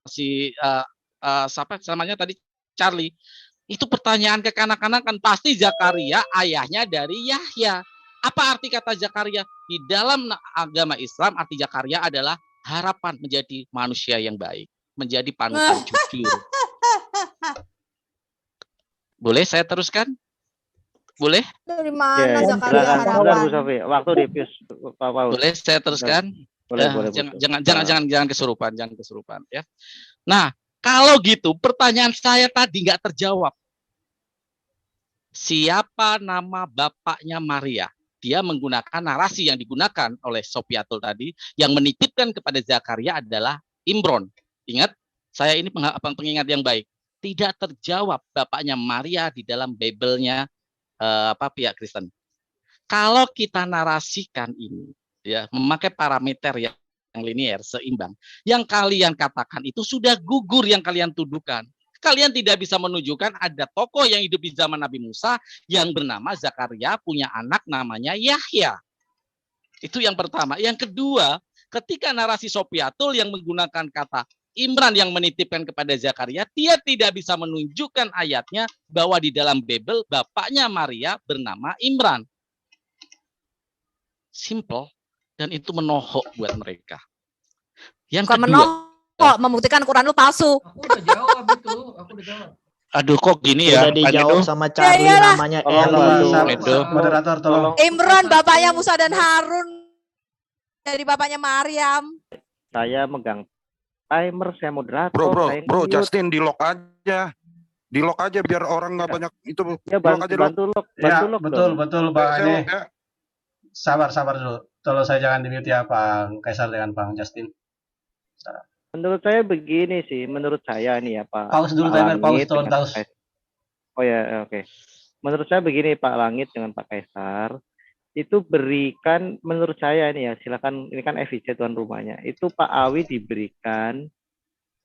si siapa namanya tadi, Charlie, itu pertanyaan kekanak-kanakan, pasti Zakaria ayahnya dari Yahya. Apa arti kata Zakaria? Di dalam agama Islam arti Zakaria adalah harapan menjadi manusia yang baik, menjadi panutan jujur. Boleh saya teruskan? Boleh? Dari mana Zakaria Silakan harapan? Bu Sofi. Waktu Devius Pak Paus. Boleh saya teruskan? Boleh. Jangan kesurupan ya. Nah, kalau gitu pertanyaan saya tadi nggak terjawab. Siapa nama bapaknya Maria? Dia menggunakan narasi yang digunakan oleh Sofiatul tadi, yang menitipkan kepada Zakaria adalah Imron. Ingat, saya ini pengingat yang baik. Tidak terjawab bapaknya Maria di dalam Bible-nya pihak Kristen. Kalau kita narasikan ini, ya, memakai parameter yang linier, seimbang, yang kalian katakan itu sudah gugur yang kalian tuduhkan. Kalian tidak bisa menunjukkan ada tokoh yang hidup di zaman Nabi Musa yang bernama Zakaria punya anak namanya Yahya. Itu yang pertama. Yang kedua, ketika narasi Sofiatul yang menggunakan kata Imran yang menitipkan kepada Zakaria, dia tidak bisa menunjukkan ayatnya bahwa di dalam Bible bapaknya Maria bernama Imran. Simple, dan itu menohok buat mereka. Yang Bukan kedua, menohok, membuktikan Quran lu palsu. Aku udah jawab itu, Aduh kok gini ya? Udah dijawab sama Charlie, Ya, namanya Moderator tolong. Imron bapaknya Musa dan Harun dari bapaknya Maryam. Saya megang timer, saya moderator. Bro, Justin di lock aja. Di lock aja biar orang nggak banyak itu. Ya, bantu lock. Betul Bang ini. Sabar dulu. Tolong saya jangan di-mute ya Bang Kaisar dengan Bang Justin. Menurut saya begini sih, menurut saya nih ya Pak. Pause dulu timer, tolong pause. Oh ya, oke. Menurut saya begini Pak Langit dengan Pak Kaisar, itu berikan, menurut saya nih ya, silakan, ini kan FIC tuan rumahnya, itu Pak Awi diberikan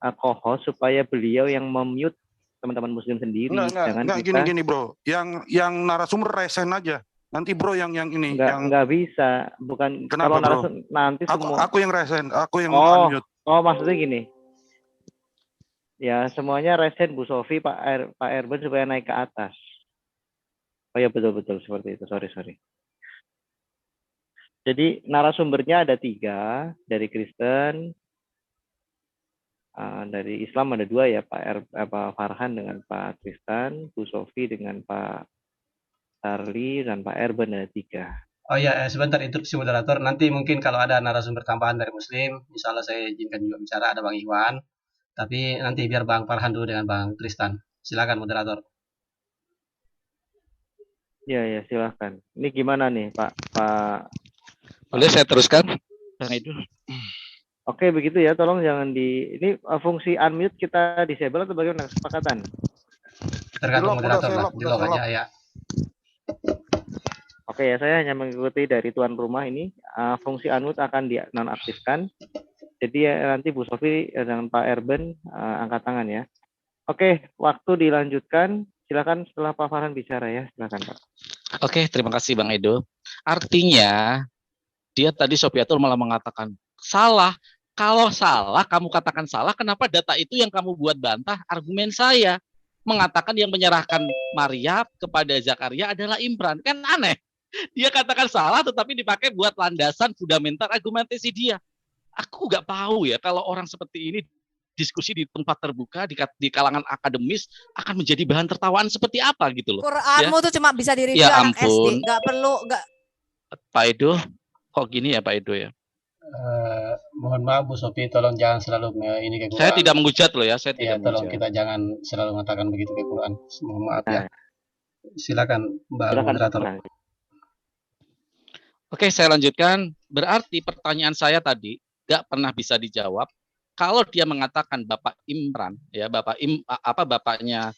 co-host supaya beliau yang memute teman-teman muslim sendiri. Enggak, gini bro, yang narasumber resen aja. Nanti bro yang ini nggak bisa, bukan. Kenapa, kalau narasumber nanti semua aku yang resen, aku yang unmute. Oh, maksudnya gini. Ya, semuanya resen Bu Sofi, Pak Erben supaya naik ke atas. Oh ya, betul seperti itu. Sorry. Jadi narasumbernya ada 3 dari Kristen, dari Islam ada 2 ya, Pak Farhan dengan Pak Tristan, Bu Sofi dengan Pak Charlie, dan Pak Erben ada 3. Oh ya, sebentar interupsi moderator. Nanti mungkin kalau ada narasumber tambahan dari Muslim, insya Allah saya izinkan juga bicara, ada Bang Iwan. Tapi nanti biar Bang Farhan dulu dengan Bang Tristan. Silakan moderator. Ya, silakan. Ini gimana nih Pak? Boleh saya teruskan? Bang Edo. Oke, begitu ya. Tolong jangan ini fungsi unmute kita disable atau bagaimana kesepakatan? Tergantung moderator lah. Di lock aja ya. Oke ya, saya hanya mengikuti dari tuan rumah ini. Fungsi unmute akan dinonaktifkan. Jadi nanti Bu Sofi dengan Pak Erben angkat tangan ya. Oke, waktu dilanjutkan. Silakan setelah Pak Farhan bicara ya. Silakan Pak. Oke, terima kasih Bang Edo. Artinya dia tadi Sofiatul malah mengatakan salah. Kalau salah, kamu katakan salah. Kenapa data itu yang kamu buat bantah argumen saya? Mengatakan yang menyerahkan Maria kepada Zakaria adalah Imran. Kan aneh. Dia katakan salah tetapi dipakai buat landasan fundamental argumentasi dia. Aku nggak tahu ya kalau orang seperti ini diskusi di tempat terbuka di kalangan akademis akan menjadi bahan tertawaan seperti apa gitu loh. Quranmu tuh cuma bisa direview ya anak SD. Nggak perlu. Pak Edo, kok gini ya Pak Edo ya? Mohon maaf Bu Sofi, tolong jangan selalu ini ke Quran. Saya tidak menghujat loh ya, saya tidak tolong kita jangan selalu mengatakan begitu ke Quran. Mohon maaf ya. Silakan Mbak moderator. Oke, saya lanjutkan. Berarti pertanyaan saya tadi nggak pernah bisa dijawab. Kalau dia mengatakan Bapak Imran, ya bapaknya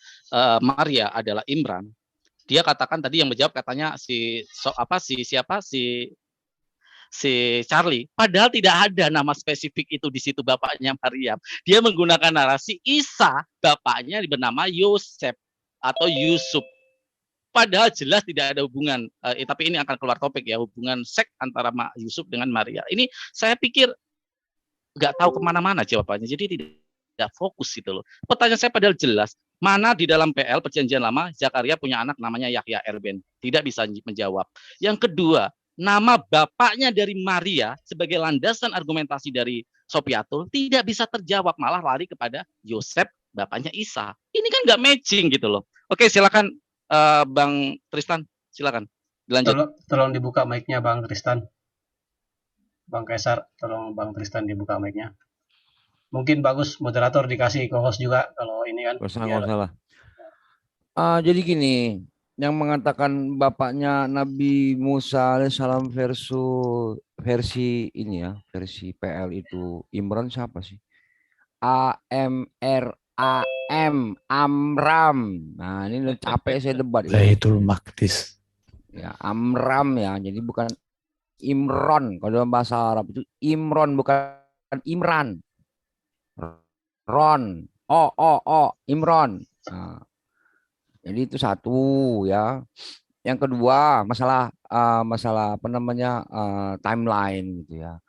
Maria adalah Imran, dia katakan tadi yang menjawab katanya si Charlie. Padahal tidak ada nama spesifik itu di situ bapaknya Maryam. Dia menggunakan narasi Isa, bapaknya bernama Yosef atau Yusuf. Padahal jelas tidak ada hubungan, tapi ini akan keluar topik ya, hubungan seks antara Yusuf dengan Maria. Ini saya pikir nggak tahu kemana-mana jawabannya, jadi tidak tidak fokus gitu loh. Pertanyaan saya padahal jelas. Mana di dalam PL Perjanjian Lama Zakaria punya anak namanya Yahya Erben? Tidak bisa menjawab. Yang kedua, nama bapaknya dari Maria sebagai landasan argumentasi dari Sopiatul tidak bisa terjawab, malah lari kepada Yosef, bapaknya Isa. Ini kan nggak matching gitu loh. Oke, silakan Bang Tristan, silakan dilanjut. Tolong dibuka mic-nya Bang Tristan. Bang Kaisar, tolong Bang Tristan dibuka mic-nya. Mungkin bagus moderator dikasih co-host juga kalau ini kan. Nggak salah. Jadi gini, yang mengatakan bapaknya Nabi Musa alaihissalam versi ini ya, versi PL itu Imran siapa sih? Amram. Nah, ini udah capek saya debat. Baitul Maqdis. Ya, Amram ya. Jadi bukan Imron. Kalau dalam bahasa Arab itu Imron, bukan Imran. Ron. Imron. Nah, jadi itu satu ya. Yang kedua, masalah apa namanya timeline gitu ya.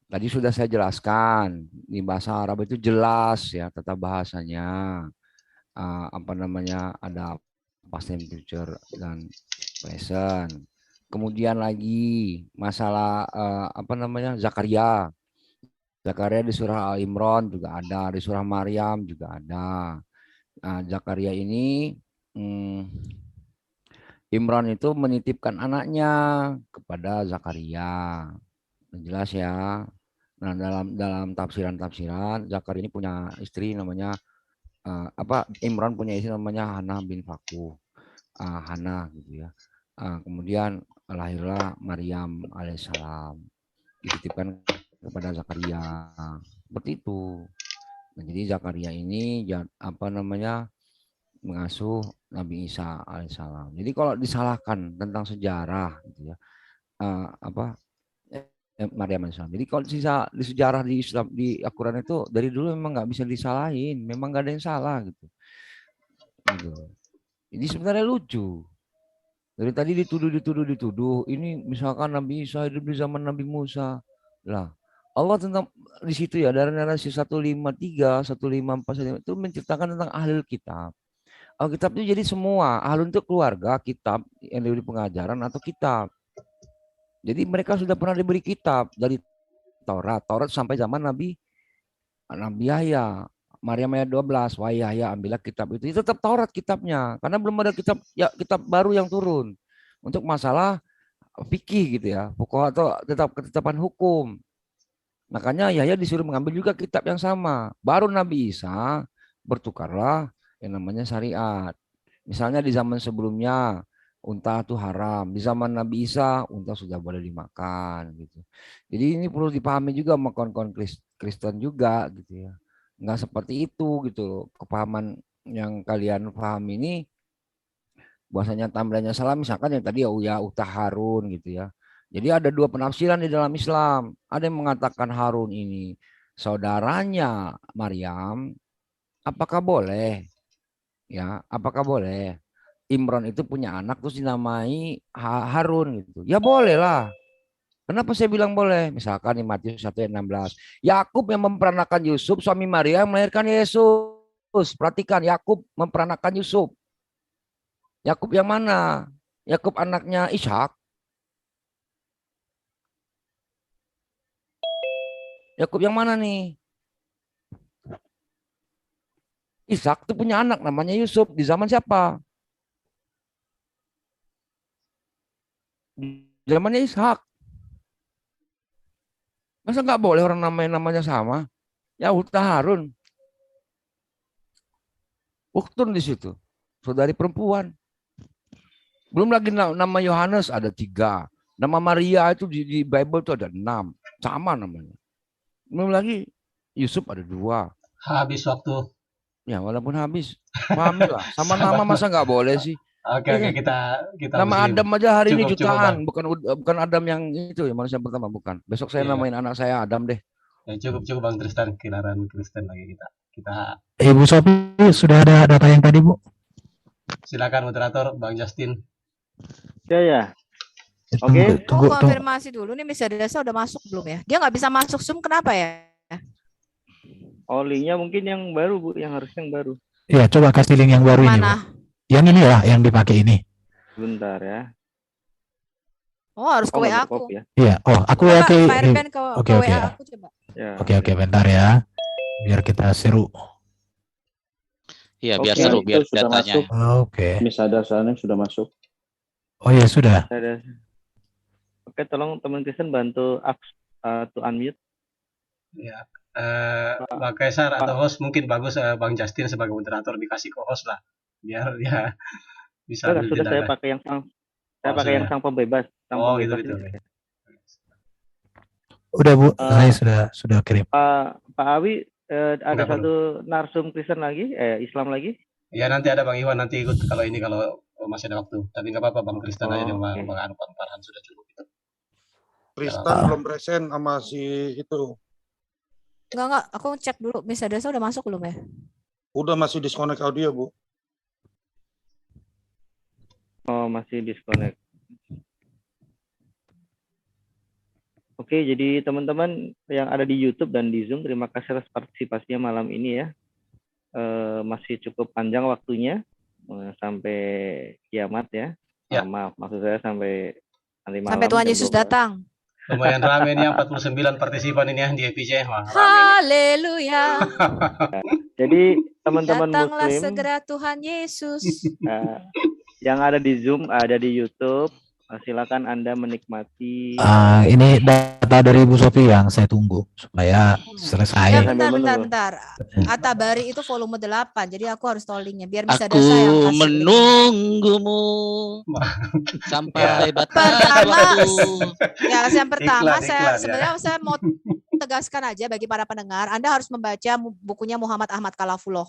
Tadi sudah saya jelaskan di bahasa Arab itu jelas ya tata bahasanya, apa namanya ada past tense, future dan present. Kemudian lagi masalah apa namanya Zakaria di surah Al Imran juga ada, di surah Maryam juga ada. Nah, Zakaria ini Imran itu menitipkan anaknya kepada Zakaria. Jelas ya. Nah, dalam tafsiran Zakaria ini punya istri namanya Imran punya istri namanya Hana bin Faku. Hana gitu ya. Kemudian lahirlah Maryam alaihissalam. Dititipkan kepada Zakaria. Seperti itu. Nah, jadi Zakaria ini apa namanya mengasuh Nabi Isa alaihissalam. Jadi kalau disalahkan tentang sejarah gitu ya. Maryam alaihissalam. Jadi kalau di sejarah di Islam di Al-Quran itu dari dulu memang nggak bisa disalahin, memang nggak ada yang salah gitu. Jadi sebenarnya lucu. Dari tadi dituduh. Ini misalkan Nabi Isa hidup di zaman Nabi Musa. Lah, Allah tentang di situ ya dari narasi 153, 154 itu menceritakan tentang ahlul kitab. Alkitab itu jadi semua, ahlul itu keluarga, kitab yang diberi pengajaran atau kitab. Jadi mereka sudah pernah diberi kitab dari Taurat sampai zaman Nabi Yahya. Maryam ayat 12, wah Yahya ambillah kitab itu tetap Taurat kitabnya, karena belum ada kitab baru yang turun untuk masalah fikih gitu ya, pokok atau ketetapan hukum. Makanya Yahya disuruh mengambil juga kitab yang sama. Baru Nabi Isa bertukarlah yang namanya syariat. Misalnya di zaman sebelumnya unta itu haram, di zaman Nabi Isa unta sudah boleh dimakan gitu. Jadi ini perlu dipahami juga sama kawan-kawan Kristen juga gitu ya. Enggak seperti itu gitu. Kepahaman yang kalian paham ini bahwasanya tambahannya salah, misalkan yang tadi ya Uta Harun gitu ya. Jadi ada dua penafsiran di dalam Islam. Ada yang mengatakan Harun ini saudaranya Maryam, apakah boleh? Ya, apakah boleh? Imran itu punya anak terus dinamai Harun gitu. Ya boleh lah. Kenapa saya bilang boleh? Misalkan di Matius 1 ayat 16. Yakub yang memperanakan Yusuf, suami Maria melahirkan Yesus. Perhatikan, Yakub memperanakan Yusuf. Yakub yang mana? Yakub anaknya Ishak. Yakub yang mana nih? Ishak itu punya anak namanya Yusuf. Di zaman siapa? Di zamannya Ishak. Masa nggak boleh orang namanya sama? Ya Uta Harun. Uktun di situ. Saudari perempuan. Belum lagi nama Yohanes ada 3. Nama Maria itu di Bible itu ada 6. Sama namanya. Belum lagi Yusuf ada 2. Habis waktu. Ya walaupun habis. Pahamilah. Sama nama masa nggak boleh sih? Oke, kita nama Adam aja hari ini Cukup, jutaan, bukan Adam yang itu ya manusia pertama, bukan. Besok saya namain anak saya Adam deh. Ya, cukup Bang Tristan, kilaran Kristen lagi kita. Ibu Sofi sudah ada data yang tadi Bu? Silakan moderator Bang Justin. Ya. Oke. Tunggu, konfirmasi dulu nih Miss Desa udah masuk belum ya? Dia nggak bisa masuk Zoom kenapa ya? Oh, linknya mungkin yang baru Bu, yang harus yang baru. Iya, coba kasih link yang baru ini, Bu. Mana? Yang ini lah, yang dipakai ini. Sebentar ya. Oh, harus ke Oh, WA nggak aku. berkopi ya. Iya, oh aku Coba oke. Pak Erben ke Oke, oke. WA aku coba. Ya. Oke, bentar ya. Biar kita seru. Iya, biar Oke, seru, itu biar sudah datanya. masuk. Oke. Misalnya soalnya sudah masuk. Oh ya sudah. Ada. Oke, tolong teman Kristen bantu to unmute. Ya. Bang Kaisar atau host mungkin bagus Bang Justin sebagai moderator dikasih ke host lah biar dia bisa Sudah, ambil saya jeda. pakai yang sang Oh, pakai yang sudah. sang pembebas. Sang Oh, pembebas gitu. ini. Udah Bu, saya sudah kirim. Pak Awi, ada Enggak satu narsum Kristen lagi, Islam lagi. Ya nanti ada Bang Iwan nanti ikut kalau masih ada waktu. Tapi nggak apa-apa Bang Kristen aja dengan Oke. Bang Bang Farhan sudah cukup. Tristan belum present sama si itu. Enggak, aku cek dulu Miss Adasa udah masuk belum ya? Udah masih disconnect audio, Bu. Oh, masih disconnect. Oke, jadi teman-teman yang ada di YouTube dan di Zoom, terima kasih atas partisipasinya malam ini ya. Masih cukup panjang waktunya sampai kiamat ya. Ya. Maaf, maksud saya sampai nanti malam. Sampai Tuhan jam Yesus 12. datang. Lumayan rame nih 49 partisipan ini ya di FPC. Wah, rame nih. Haleluya. Jadi teman-teman Datanglah Muslim segera Tuhan Yesus. yang ada di Zoom, ada di YouTube, silakan Anda menikmati. Ini data dari Bu Sofi yang saya tunggu supaya Ya selesai. bentar. Atabari itu volume 8, jadi aku harus tolingnya biar bisa Aku Dasa yang kasih link. menunggumu sampai batas Pertama, waktu. Ya, yang pertama Iklan, saya ya. sebenarnya saya mau tegaskan aja bagi para pendengar, Anda harus membaca bukunya Muhammad Ahmad Kalafuloh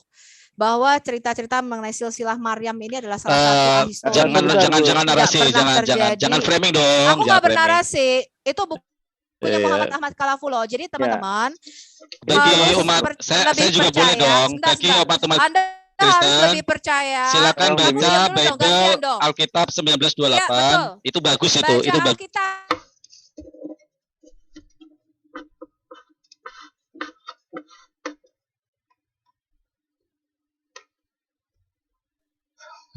bahwa cerita-cerita mengenai silsilah Maryam ini adalah salah satu ahli histori. Jangan narasi, Tidak pernah terjadi. jangan framing dong. Aku nggak bernarasi, itu bukunya Muhammad Ahmad Kalafuloh. Jadi teman-teman Bagi harus umat, saya lebih juga boleh percaya. dong. Sebentar, Bagi sebentar. umat Anda harus Kristen, lebih percaya. silakan Oh, baca Diam dulu dong, Bible gantian dong. Alkitab 1928. Ya, betul. Itu bagus itu. Baca Itu bagus. Alkitab.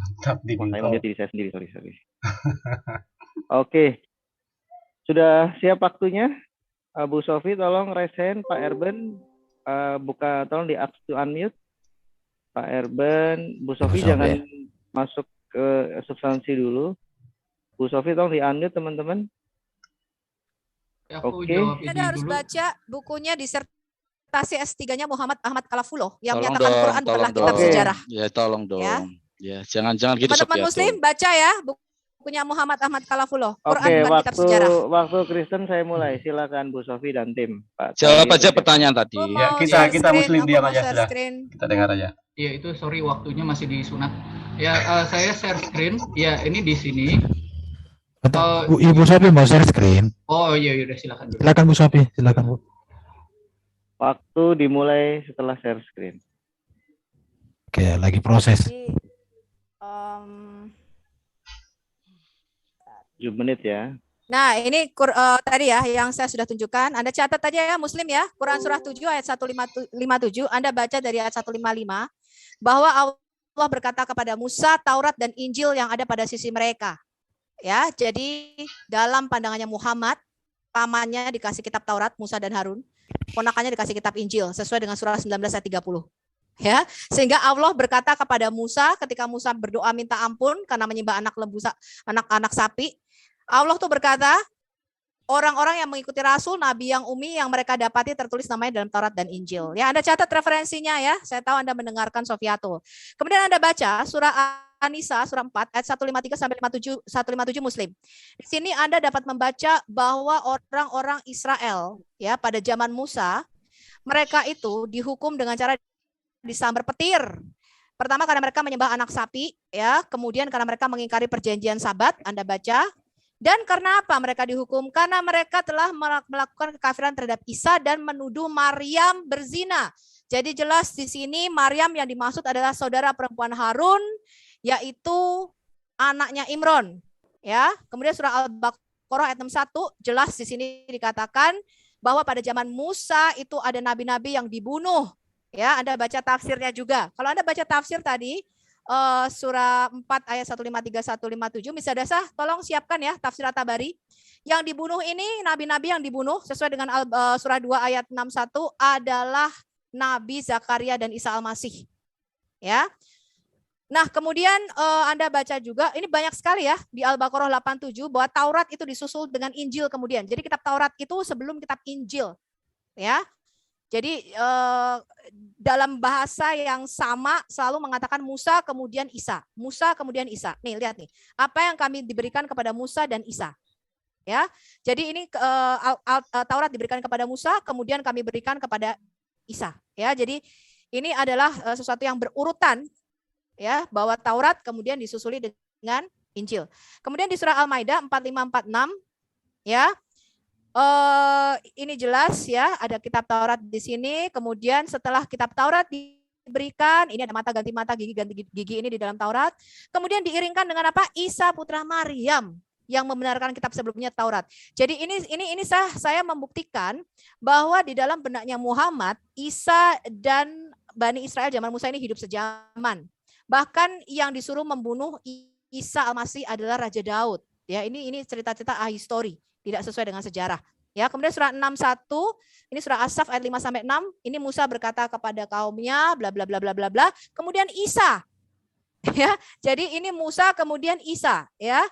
Mantap di Saya melihat diri saya sendiri, sorry. Oke, sudah siap waktunya? Bu Sofi, tolong resen. Pak Erben, buka, tolong di to unmute. Pak Erben, Bu Sofi Bu Sofi. jangan masuk ke substansi dulu. Bu Sofi, tolong di unmute teman-teman. Oke. Anda harus baca bukunya disertasi S3-nya Muhammad Ahmad Kalafuloh yang Tolong menyatakan dong, Quran bukanlah tolong kitab dong. sejarah. Ya, tolong dong. Ya. Ya, jangan gitu Teman-teman Sofiatul. Muslim baca ya bukunya Muhammad Ahmad Kalafuloh. Quran Oke, bukan kitab sejarah. waktu Kristen saya mulai. Silakan Bu Sofi dan tim. Pak. Jawab Tadi aja oke. pertanyaan tadi. Aku Ya, mau kita share screen, Muslim aku diam mau aja share sudah. screen. Kita dengar aja. Iya itu sorry waktunya masih disunat. Ya saya share screen. Ya ini di sini. Bentar, Ibu Sofi mau share screen. Oh iya udah silakan. Silakan Bu Sofi, silakan Bu. Waktu dimulai setelah share screen. Oke, lagi proses. Jadi, 7 menit ya. nah, ini tadi ya yang saya sudah tunjukkan. Anda catat aja ya Muslim ya. Quran surah 7 ayat 157. Anda baca dari ayat 155 bahwa Allah berkata kepada Musa, Taurat dan Injil yang ada pada sisi mereka. Ya, jadi dalam pandangannya Muhammad, pamannya dikasih kitab Taurat, Musa dan Harun. Ponakannya dikasih kitab Injil sesuai dengan surah 19 ayat 30. Ya, sehingga Allah berkata kepada Musa ketika Musa berdoa minta ampun karena menyembah anak sapi. Allah tuh berkata, orang-orang yang mengikuti Rasul, Nabi yang umi yang mereka dapati tertulis namanya dalam Taurat dan Injil. Ya, Anda catat referensinya ya. Saya tahu Anda mendengarkan Sofiatul. Kemudian Anda baca surah An-Nisa surah 4 ayat 153 sampai 157 Muslim. Di sini Anda dapat membaca bahwa orang-orang Israel ya pada zaman Musa, mereka itu dihukum dengan cara disambar petir. Pertama karena mereka menyembah anak sapi ya, kemudian karena mereka mengingkari perjanjian Sabat, Anda baca. Dan karena apa mereka dihukum? Karena mereka telah melakukan kekafiran terhadap Isa dan menuduh Maryam berzina. Jadi jelas di sini Maryam yang dimaksud adalah saudara perempuan Harun, yaitu anaknya Imron. Ya, kemudian surah Al-Baqarah ayat 61 jelas di sini dikatakan bahwa pada zaman Musa itu ada nabi-nabi yang dibunuh Ya, Anda baca tafsirnya juga. Kalau Anda baca tafsir tadi surah 4 ayat 153 157 Misadasah, tolong siapkan ya tafsir At-Tabari. Yang dibunuh ini nabi-nabi yang dibunuh sesuai dengan surah 2 ayat 61 adalah Nabi Zakaria dan Isa Al-Masih. Ya. Nah, kemudian Anda baca juga, ini banyak sekali ya di Al-Baqarah 87 bahwa Taurat itu disusul dengan Injil kemudian. Jadi kitab Taurat itu sebelum kitab Injil. Ya. Jadi dalam bahasa yang sama selalu mengatakan Musa kemudian Isa. Musa kemudian Isa. Nih, lihat nih. Apa yang kami diberikan kepada Musa dan Isa. Ya. Jadi ini Taurat diberikan kepada Musa, kemudian kami berikan kepada Isa. Ya, jadi ini adalah sesuatu yang berurutan. Ya, bahwa Taurat kemudian disusuli dengan Injil. Kemudian di surah Al-Maidah 4546 ya. Ini jelas ya, ada kitab Taurat di sini. Kemudian setelah kitab Taurat diberikan, ini ada mata ganti mata, gigi ganti gigi ini di dalam Taurat. Kemudian diiringkan dengan apa? Isa putra Maryam yang membenarkan kitab sebelumnya Taurat. Jadi ini saya membuktikan bahwa di dalam benaknya Muhammad, Isa dan Bani Israel zaman Musa ini hidup sejaman. Bahkan yang disuruh membunuh Isa Al-Masih adalah Raja Daud. Ya, ini cerita-cerita ahistori, tidak sesuai dengan sejarah. Ya, kemudian surah 61, ini surah As-Saff ayat 5 sampai 6, ini Musa berkata kepada kaumnya bla bla bla bla bla bla. Kemudian Isa. Ya, jadi ini Musa kemudian Isa, ya.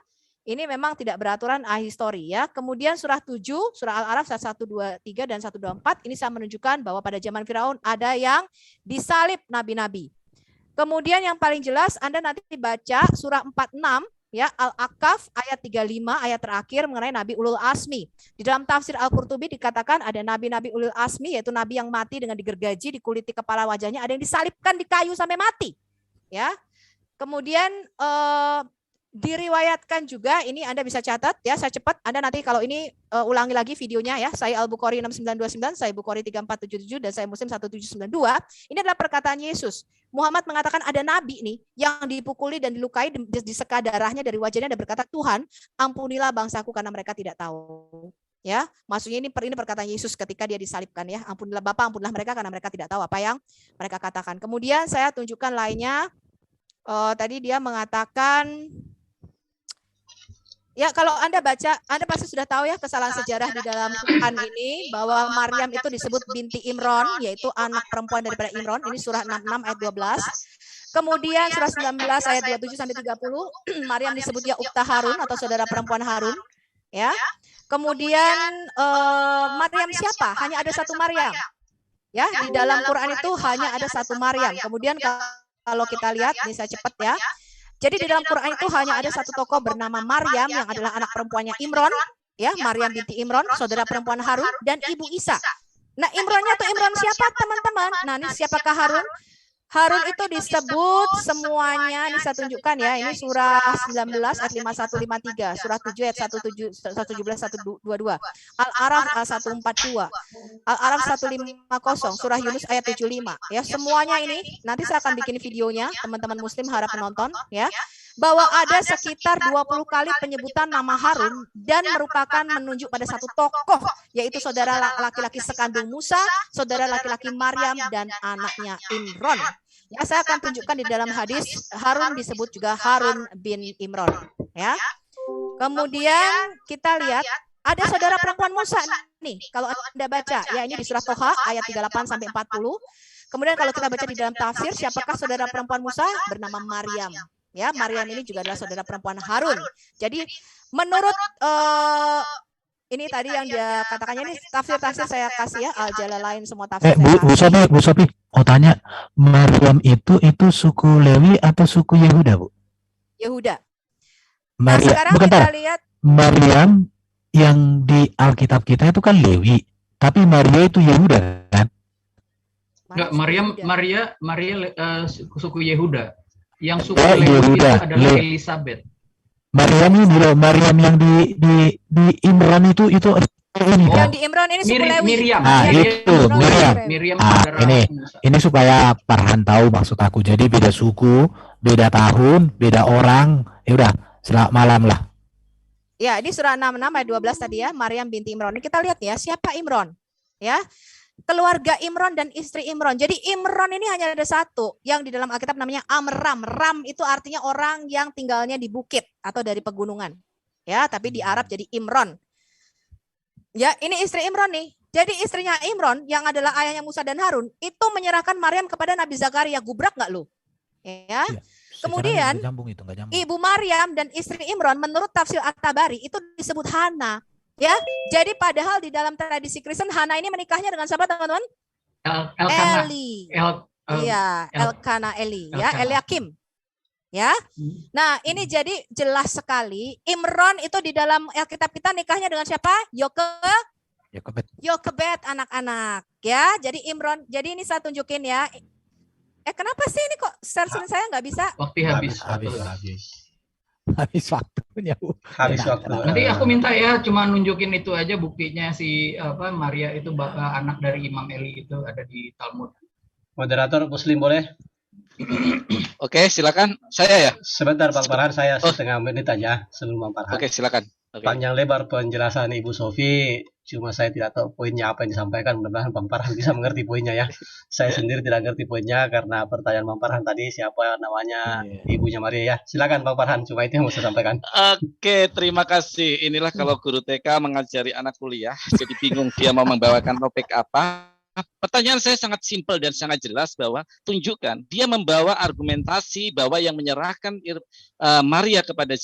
Ini memang tidak beraturan ahistori ya. Kemudian surah 7, surah Al-A'raf 123 dan 124, ini saya menunjukkan bahwa pada zaman Firaun ada yang disalib nabi-nabi. Kemudian yang paling jelas Anda nanti baca surah 46 ya, Al-Aqaf ayat 35 ayat terakhir mengenai Nabi Ulul Asmi. Di dalam tafsir Al-Qurtubi dikatakan ada nabi-nabi Ulul Asmi, yaitu nabi yang mati dengan digergaji, dikuliti kepala wajahnya, ada yang disalibkan di kayu sampai mati. Ya. Kemudian diriwayatkan juga, ini Anda bisa catat ya, saya cepat, Anda nanti kalau ini ulangi lagi videonya ya, saya Al-Bukhari 6929, saya Bukhari 3477 dan saya Muslim 1792. Ini adalah perkataan Yesus. Muhammad mengatakan ada nabi nih yang dipukuli dan dilukai, diseka darahnya dari wajahnya dan berkata, Tuhan, ampunilah bangsaku karena mereka tidak tahu. Ya, maksudnya ini perkataan Yesus ketika dia disalibkan ya. Ampunilah Bapa, ampunilah mereka karena mereka tidak tahu apa yang mereka katakan. Kemudian saya tunjukkan lainnya. Tadi dia mengatakan, ya, kalau Anda baca, Anda pasti sudah tahu ya kesalahan sejarah di dalam Quran ini, bahwa Maryam itu disebut binti Imron, yaitu anak perempuan daripada Imron. Ini surah 66 ayat 12. Kemudian surah 19 ayat 27 sampai 30, Maryam disebut ya Ukta Harun atau saudara perempuan Harun. Ya. Kemudian Maryam siapa? Hanya ada satu Maryam. Ya, di dalam Quran itu hanya ada satu Maryam. Kemudian kalau kita lihat, ini saya cepat ya. Jadi di dalam Quran itu hanya ada satu tokoh bernama Maryam yang adalah anak perempuannya Imron, ya, Maryam binti Imron, saudara perempuan Harun dan ibu Isa. Nah, Imronnya tuh Imron siapa, teman-teman? Nah, ini siapakah Harun? Harun itu disebut semuanya, ini saya tunjukkan ya, ini surah 19 ayat 5153, surah 7 ayat 117 122, Al-A'raf 142, Al-Araf 150, surah Yunus ayat 75. Ya, semuanya ini nanti saya akan bikin videonya, teman-teman muslim harap menonton ya. Bahwa ada sekitar 20 kali penyebutan nama Harun dan merupakan menunjuk pada satu tokoh, yaitu saudara laki-laki sekandung Musa, saudara laki-laki Maryam dan anaknya Imron. Ya, saya akan tunjukkan di dalam hadis Harun disebut juga Harun bin Imron. Ya. Kemudian kita lihat ada saudara perempuan Musa nih. Kalau Anda baca, ya ini di surah Toha ayat 38 sampai 40. Kemudian kalau kita baca di dalam tafsir, siapakah saudara perempuan Musa? Bernama Maryam. Ya, Maryam ini juga adalah saudara perempuan Harun. Jadi menurut ini tadi yang dia katakannya, ini tafsir-tafsir saya kasih ya, Al-Jalalain semua tafsir. Bu Sofi, mau tanya, Maryam itu suku Lewi atau suku Yehuda, Bu? Yehuda. Maryam, nah, sekarang kita lihat Maryam yang di Alkitab kita itu kan Lewi, tapi Maria itu Yehuda kan? Enggak, Maria suku Yehuda. Yang suku Lewi itu adalah Elizabeth. Maryam ini loh, Maryam yang di Imran itu ini yang di Imran ini suku Lewi. Miriam. Itu Miriam. Ini supaya Farhan tahu maksud aku. Jadi beda suku, beda tahun, beda orang. Ya udah, selamat malam lah. Ya, ini surah 66 ayat 12 tadi ya, Maryam binti Imron. Ini kita lihat ya, siapa Imron? Ya. keluarga Imron dan istri Imron. Jadi Imron ini hanya ada satu yang di dalam Alkitab namanya Amram. Ram itu artinya orang yang tinggalnya di bukit atau dari pegunungan. Ya, tapi di Arab jadi Imron. Ya, ini istri Imron nih. Jadi istrinya Imron yang adalah ayahnya Musa dan Harun itu menyerahkan Maryam kepada Nabi Zakaria. Gubrak nggak lu? Ya. Kemudian Ibu Maryam dan istri Imron menurut tafsir At-Tabari itu disebut Hana. Ya, jadi padahal di dalam tradisi Kristen Hana ini menikahnya dengan siapa teman-teman? Elkanah. Eli. El- Iya, Elkanah Eli, ya, Elkanah. Eliakim. Ya. Nah, ini jadi jelas sekali Imron itu di dalam Alkitab kita nikahnya dengan siapa? Yokebed anak-anak, ya. Jadi Imron, jadi ini saya tunjukin ya. Kenapa sih ini kok share screen saya nggak bisa? Waktu habis. Habis waktunya. Habis waktu. Nanti aku minta ya, cuma nunjukin itu aja buktinya si Maria itu anak dari Imam Eli itu ada di Talmud. Moderator Muslim boleh? Oke, silakan. Saya ya. Sebentar Bang Farhan, saya setengah menit aja sebelum Bang Farhan. Oke, silakan. Oke. Panjang lebar penjelasan Ibu Sofi, cuma saya tidak tahu poinnya apa yang disampaikan. Mudah-mudahan Bang Farhan bisa mengerti poinnya ya. Saya sendiri tidak ngerti poinnya karena pertanyaan Bang Farhan tadi siapa namanya ibunya Maria ya. Silakan Bang Farhan, cuma itu yang mau saya sampaikan. Oke, terima kasih. Inilah kalau guru TK mengajari anak kuliah, jadi bingung dia mau membawakan topik apa. Pertanyaan saya sangat simpel dan sangat jelas bahwa tunjukkan dia membawa argumentasi bahwa yang menyerahkan Maria kepada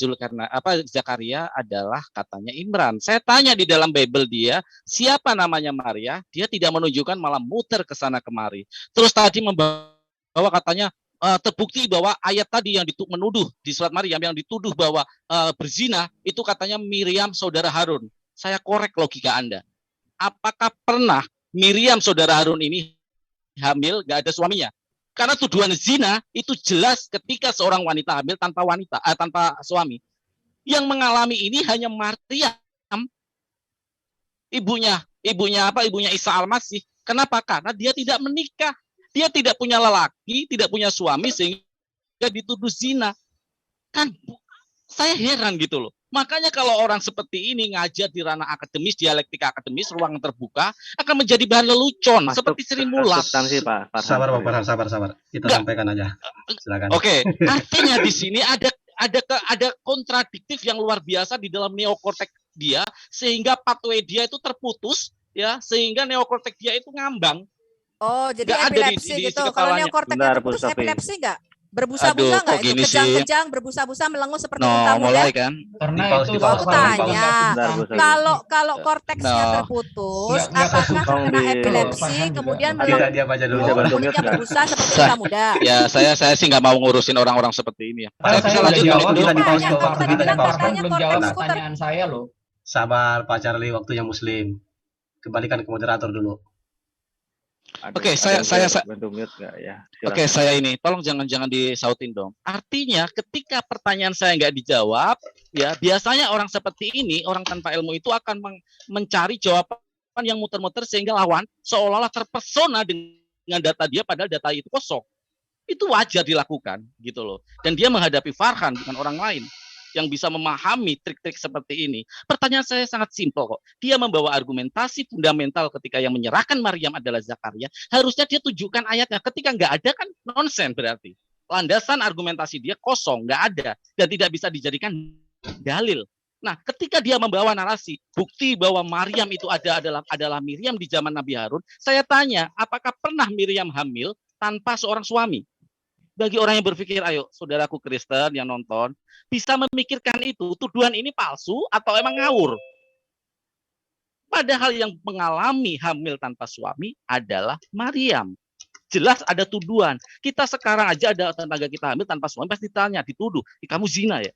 Zakaria adalah katanya Imran. Saya tanya di dalam Bible dia siapa namanya Maria, dia tidak menunjukkan, malah muter ke sana kemari. Terus tadi membawa katanya terbukti bahwa ayat tadi yang menuduh di surat Maryam yang dituduh bahwa berzina itu katanya Miriam saudara Harun. Saya korek logika Anda. Apakah pernah Miriam saudara Harun ini hamil gak ada suaminya? Karena tuduhan zina itu jelas ketika seorang wanita hamil tanpa suami. Yang mengalami ini hanya Maryam, ibunya Isa Al-Masih. Kenapa? Karena dia tidak menikah, dia tidak punya lelaki, tidak punya suami sehingga dituduh zina. Kan saya heran gitu loh. Makanya kalau orang seperti ini ngajar di ranah akademis, dialektika akademis, ruang terbuka, akan menjadi bahan lelucon seperti Sri Mulat. Sabar Bang Farhan, sabar. Kita sampaikan aja. Silakan. Oke, artinya di sini ada kontradiktif yang luar biasa di dalam neokortek dia, sehingga pathway dia itu terputus, ya, sehingga neokortek dia itu ngambang. Oh, jadi Nggak ada epilepsi di gitu. Kalau kepalanya. neokortek Benar, terputus Bu Sofi. epilepsi nggak? Berbusa-busa nggak? Itu gini sih? kejang-kejang, berbusa-busa, melengut seperti unta muda. Mulai kan? Karena Dipaus, itu dipaus. Aku tanya, Bentar, Bu Sofi. kalau korteksnya No. terputus, Nggak apakah kasus kena di- epilepsi, Farhan juga. kemudian Tidak, melengut, dia baca dulu. Bisa bantu mulutnya mute nggak? berbusa seperti unta muda? Ya, saya sih nggak mau ngurusin orang-orang seperti ini ya. Pak, Saya bisa saya lanjut udah jawab, dulu. kita di pause Makanya kok. kamu tadi Kita di bilang pause. katanya belum jawab korteksku pertanyaan saya loh. Sabar Pak Charlie, waktunya Muslim. Kembalikan ke moderator dulu. Oke, Ada yang saya- bisa bantu mute nggak ya? Oke, Silakan. saya ini, tolong jangan disautin dong. Artinya ketika pertanyaan saya nggak dijawab, ya biasanya orang seperti ini, orang tanpa ilmu itu akan mencari jawaban yang muter-muter sehingga lawan seolah-olah terpesona dengan data dia, padahal data itu kosong. Itu wajar dilakukan, gitu loh. Dan dia menghadapi Farhan, bukan orang lain yang bisa memahami trik-trik seperti ini. Pertanyaan saya sangat simpel kok. Dia membawa argumentasi fundamental ketika yang menyerahkan Maryam adalah Zakaria. Harusnya dia tunjukkan ayatnya. Ketika nggak ada kan nonsen berarti. Landasan argumentasi dia kosong, nggak ada. Dan tidak bisa dijadikan dalil. Nah, ketika dia membawa narasi, bukti bahwa Maryam itu adalah Miriam di zaman Nabi Harun, saya tanya, apakah pernah Miriam hamil tanpa seorang suami? Bagi orang yang berpikir, ayo saudaraku Kristen yang nonton, bisa memikirkan itu, tuduhan ini palsu atau emang ngawur? Padahal yang mengalami hamil tanpa suami adalah Maryam. Jelas ada tuduhan. Kita sekarang aja ada tenaga kita hamil tanpa suami, pasti ditanya, dituduh, kamu zina ya?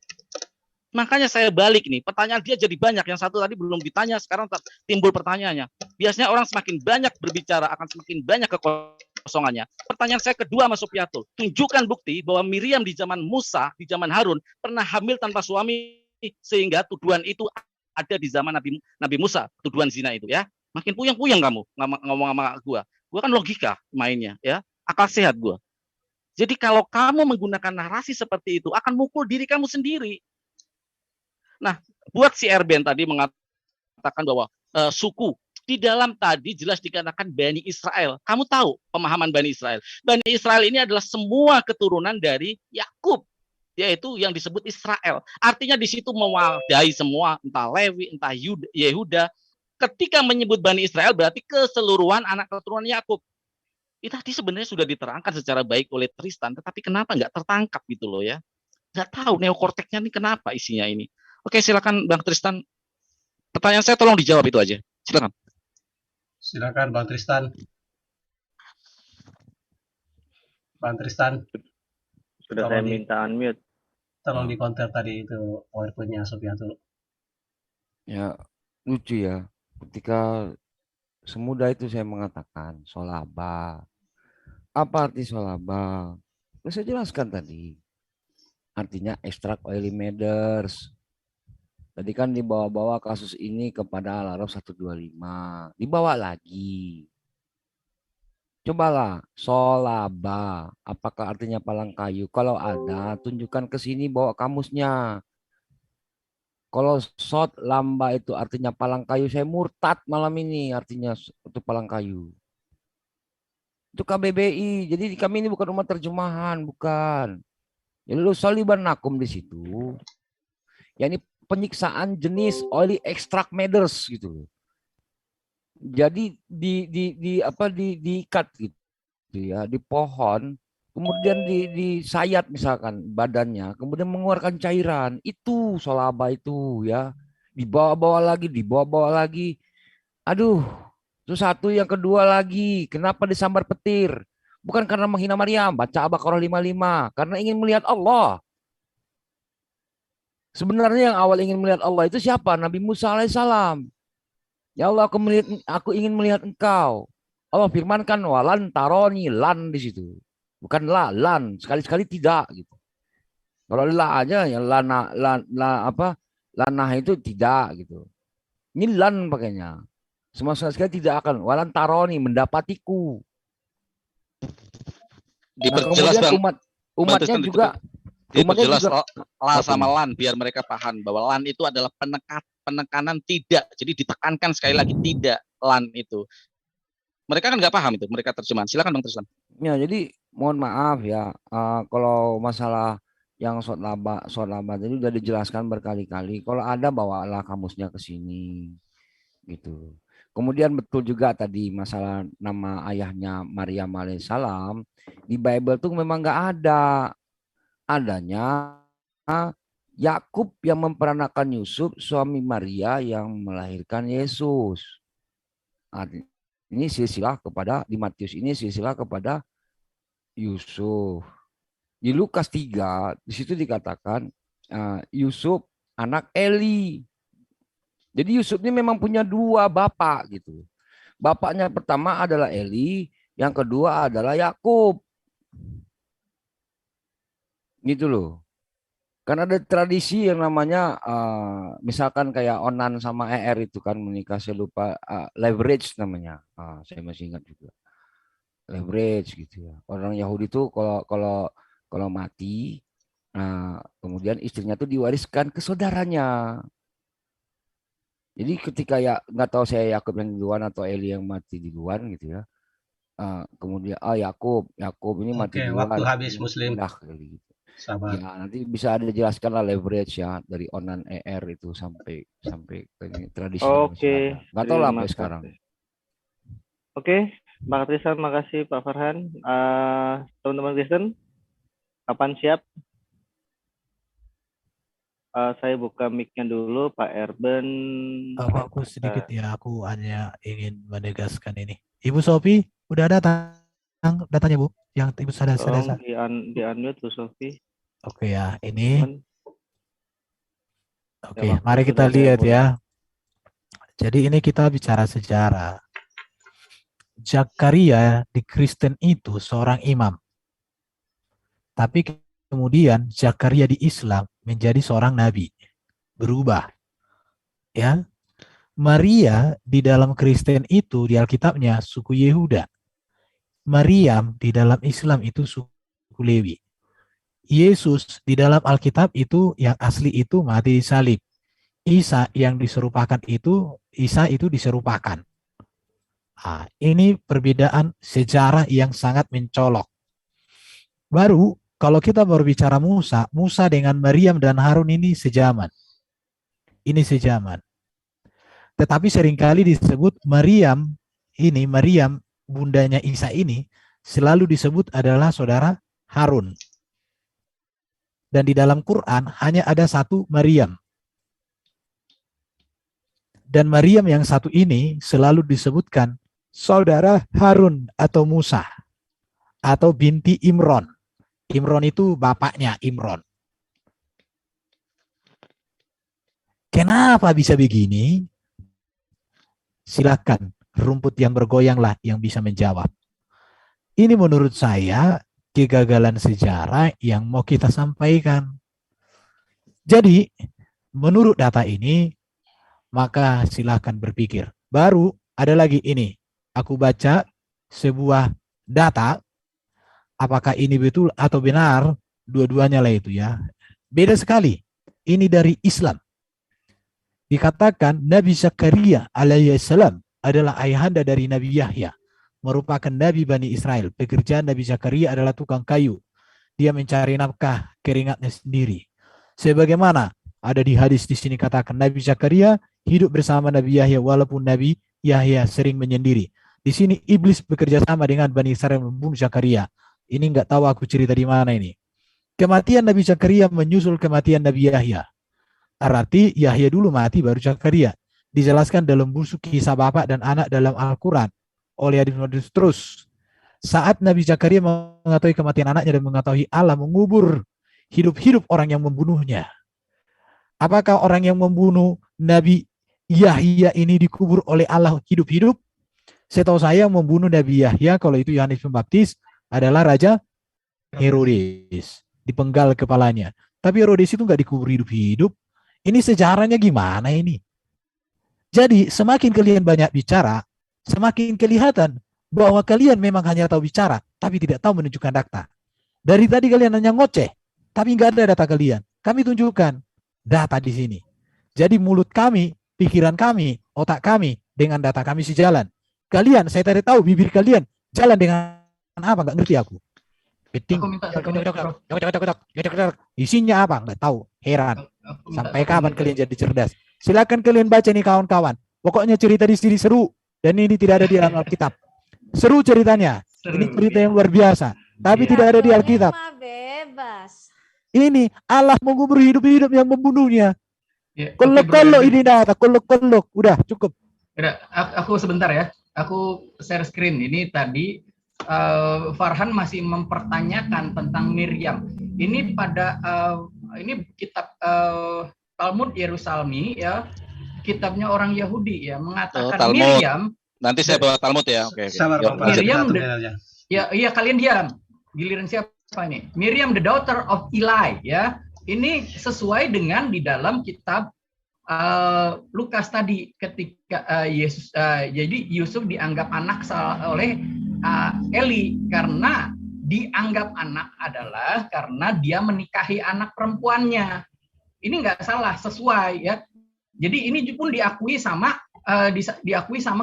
Makanya saya balik nih, pertanyaan dia jadi banyak. Yang satu tadi belum ditanya, sekarang timbul pertanyaannya. Biasanya orang semakin banyak berbicara, akan semakin banyak kekosongannya. Pertanyaan saya kedua Mas Sofiatul, tunjukkan bukti bahwa Miriam di zaman Musa, di zaman Harun, pernah hamil tanpa suami, sehingga tuduhan itu ada di zaman Nabi Musa, tuduhan zina itu ya. Makin puyeng-puyeng kamu ngomong sama gua. Gua kan logika mainnya ya, akal sehat gua. Jadi kalau kamu menggunakan narasi seperti itu, akan mukul diri kamu sendiri. Nah, buat si Erben tadi mengatakan bahwa suku Di dalam tadi jelas dikatakan Bani Israel. Kamu tahu pemahaman Bani Israel. Bani Israel ini adalah semua keturunan dari Yakub, yaitu yang disebut Israel. Artinya di situ mewadahi semua, entah Lewi, entah Yehuda. Ketika menyebut Bani Israel berarti keseluruhan anak keturunan Yakub. Itu tadi sebenarnya sudah diterangkan secara baik oleh Tristan, tetapi kenapa nggak tertangkap gitu loh ya? Nggak tahu neokorteknya ini kenapa isinya ini. Oke, silakan Bang Tristan. Pertanyaan saya tolong dijawab itu aja. Silakan. Silakan Bang Tristan. Bang Tristan, Sudah saya minta unmute. tolong di counter tadi itu PowerPoint-nya Sofiatul. Ya, lucu ya. Ketika semudah itu saya mengatakan solaba. Apa arti solaba? Saya jelaskan tadi. Artinya extract oily matters. Tadi kan dibawa-bawa kasus ini kepada Al-Araf 125. Dibawa lagi. Cobalah, solaba. Apakah artinya palang kayu? Kalau ada, tunjukkan ke sini bawa kamusnya. Kalau sot lamba itu artinya palang kayu, saya murtad malam ini artinya itu palang kayu. Itu KBBI. Jadi kami ini bukan umat terjemahan, bukan. Jadi lu saliban nakum di situ. Ya ini penyiksaan jenis oily extract matters gitu. Jadi diikat gitu ya, di pohon, kemudian disayat misalkan badannya, kemudian mengeluarkan cairan. Itu solaba itu ya. Dibawa-bawa lagi. Aduh, itu satu. Yang kedua lagi, kenapa disambar petir? Bukan karena menghina Maryam, baca Al-Baqarah 55, karena ingin melihat Allah. Sebenarnya yang awal ingin melihat Allah itu siapa? Nabi Musa alaihissalam. Ya Allah, aku ingin melihat engkau. Allah firmankan walan taroni, lan di situ. Bukan lan, sekali-sekali tidak gitu. Kalau la aja ya lanah itu tidak gitu. Ini lan pakainya. Semua sekali tidak akan walan taroni, mendapatiku. Nah, kemudian umatnya juga diperjelas la sama lan biar mereka paham bahwa lan itu adalah penekanan tidak. Jadi ditekankan sekali lagi tidak lan itu. Mereka kan nggak paham itu, mereka terjemahan. Silakan Bang Tristan. Ya, jadi mohon maaf ya, kalau masalah yang short laba tadi sudah dijelaskan berkali-kali. Kalau ada bawalah kamusnya ke sini, gitu. Kemudian betul juga tadi masalah nama ayahnya Maryam alaihissalam di Bible tuh memang nggak ada. Adanya Yakub yang memperanakan Yusuf, suami Maria yang melahirkan Yesus. Ini silsilah kepada, di Matius ini silsilah kepada Yusuf. Di Lukas 3, di situ dikatakan Yusuf anak Eli. Jadi Yusuf ini memang punya dua bapak gitu. Bapaknya pertama adalah Eli, yang kedua adalah Yakub. Gitu loh. Karena ada tradisi yang namanya misalkan kayak Onan sama ER itu kan menikah, saya lupa, leverage namanya. Saya masih ingat juga. Leverage gitu ya. Orang Yahudi itu kalau mati, kemudian istrinya tuh diwariskan ke saudaranya. Jadi ketika ya nggak tahu saya Yakub yang duluan atau Eli yang mati duluan gitu ya. Kemudian Yakub ini mati duluan. Waktu habis Muslim. Gitu. Sabar. Ya, nanti bisa ada jelaskan lah leverage ya dari Onan ER itu sampai ke ini, tradisi. Oke. Nggak tahu lah sampai sekarang. Oke, Bang Tristan, makasih Pak Farhan. Teman-teman Kristen, kapan siap? Saya buka mic-nya dulu, Pak Erben. Aku sedikit ya, aku hanya ingin menegaskan ini. Ibu Sofi, udah datang datanya Bu? Yang Ibu sadar. Di unmute Bu Sofi. Oke ya, ini. Oke, mari kita lihat ya. Jadi ini kita bicara sejarah. Zakaria di Kristen itu seorang imam. Tapi kemudian Zakaria di Islam menjadi seorang nabi. Berubah. Ya. Maria di dalam Kristen itu di Alkitabnya suku Yehuda. Maryam di dalam Islam itu suku Lewi. Yesus di dalam Alkitab itu yang asli itu mati di salib. Isa yang diserupakan itu, Isa itu diserupakan. Ini perbedaan sejarah yang sangat mencolok. Baru kalau kita berbicara Musa dengan Maryam dan Harun ini sejaman. Ini sejaman. Tetapi seringkali disebut Maryam bundanya Isa ini selalu disebut adalah saudara Harun. Dan di dalam Quran hanya ada satu Maryam. Dan Maryam yang satu ini selalu disebutkan saudara Harun atau Musa atau binti Imron. Imron itu bapaknya Imron. Kenapa bisa begini? Silakan, rumput yang bergoyanglah yang bisa menjawab. Ini menurut saya kegagalan sejarah yang mau kita sampaikan. Jadi, menurut data ini, maka silakan berpikir. Baru ada lagi ini. Aku baca sebuah data, apakah ini betul atau benar, dua-duanya lah itu ya. Beda sekali. Ini dari Islam. Dikatakan Nabi Zakaria alaihissalam adalah ayahanda dari Nabi Yahya, merupakan Nabi Bani Israel. Pekerjaan Nabi Zakaria adalah tukang kayu. Dia mencari nafkah keringatnya sendiri. Sebagaimana ada di hadis di sini katakan Nabi Zakaria hidup bersama Nabi Yahya walaupun Nabi Yahya sering menyendiri. Di sini iblis bekerja sama dengan Bani Israel membunuh Zakaria. Ini nggak tahu aku cerita di mana ini. Kematian Nabi Zakaria menyusul kematian Nabi Yahya. Arti Yahya dulu mati baru Zakaria. Dijelaskan dalam buku kisah bapak dan anak dalam Al-Quran oleh hadis terus. Saat Nabi Zakaria mengetahui kematian anaknya dan mengetahui Allah mengubur hidup-hidup orang yang membunuhnya. Apakah orang yang membunuh Nabi Yahya ini dikubur oleh Allah hidup-hidup? Setahu saya membunuh Nabi Yahya, kalau itu Yohanes Pembaptis, adalah Raja Herodes. Dipenggal kepalanya. Tapi Herodes itu nggak dikubur hidup-hidup. Ini sejarahnya gimana ini? Jadi semakin kalian banyak bicara, semakin kelihatan bahwa kalian memang hanya tahu bicara, tapi tidak tahu menunjukkan data. Dari tadi kalian hanya ngoceh, tapi nggak ada data kalian. Kami tunjukkan data di sini. Jadi mulut kami, pikiran kami, otak kami, dengan data kami sejalan. Kalian, saya tidak tahu bibir kalian jalan dengan apa, nggak ngerti aku. Peting. Isinya apa? Nggak tahu. Heran. Sampai kapan kalian jadi cerdas? Silakan kalian baca nih kawan-kawan. Pokoknya cerita di sini seru. Dan ini tidak ada di dalam Alkitab. Seru ceritanya. Ini cerita yang luar biasa. Tapi tidak ada di Alkitab. Bebas. Ini Allah mengubur hidup-hidup yang membunuhnya. Kolok-kolok ini data. Kolok-kolok. Udah cukup. Udah, aku sebentar ya. Aku share screen. Ini tadi Farhan masih mempertanyakan tentang Miriam. Ini pada ini kitab Talmud Yerusalmi ya, kitabnya orang Yahudi ya, mengatakan Miriam. Nanti saya bawa Talmud ya. Oke. Miriam, iya kalian diam. Giliran siapa ini? Miriam the daughter of Eli ya. Ini sesuai dengan di dalam kitab Lukas tadi ketika Yesus jadi Yusuf dianggap anak oleh Eli karena dianggap anak adalah karena dia menikahi anak perempuannya. Ini nggak salah, sesuai ya. Jadi ini pun diakui sama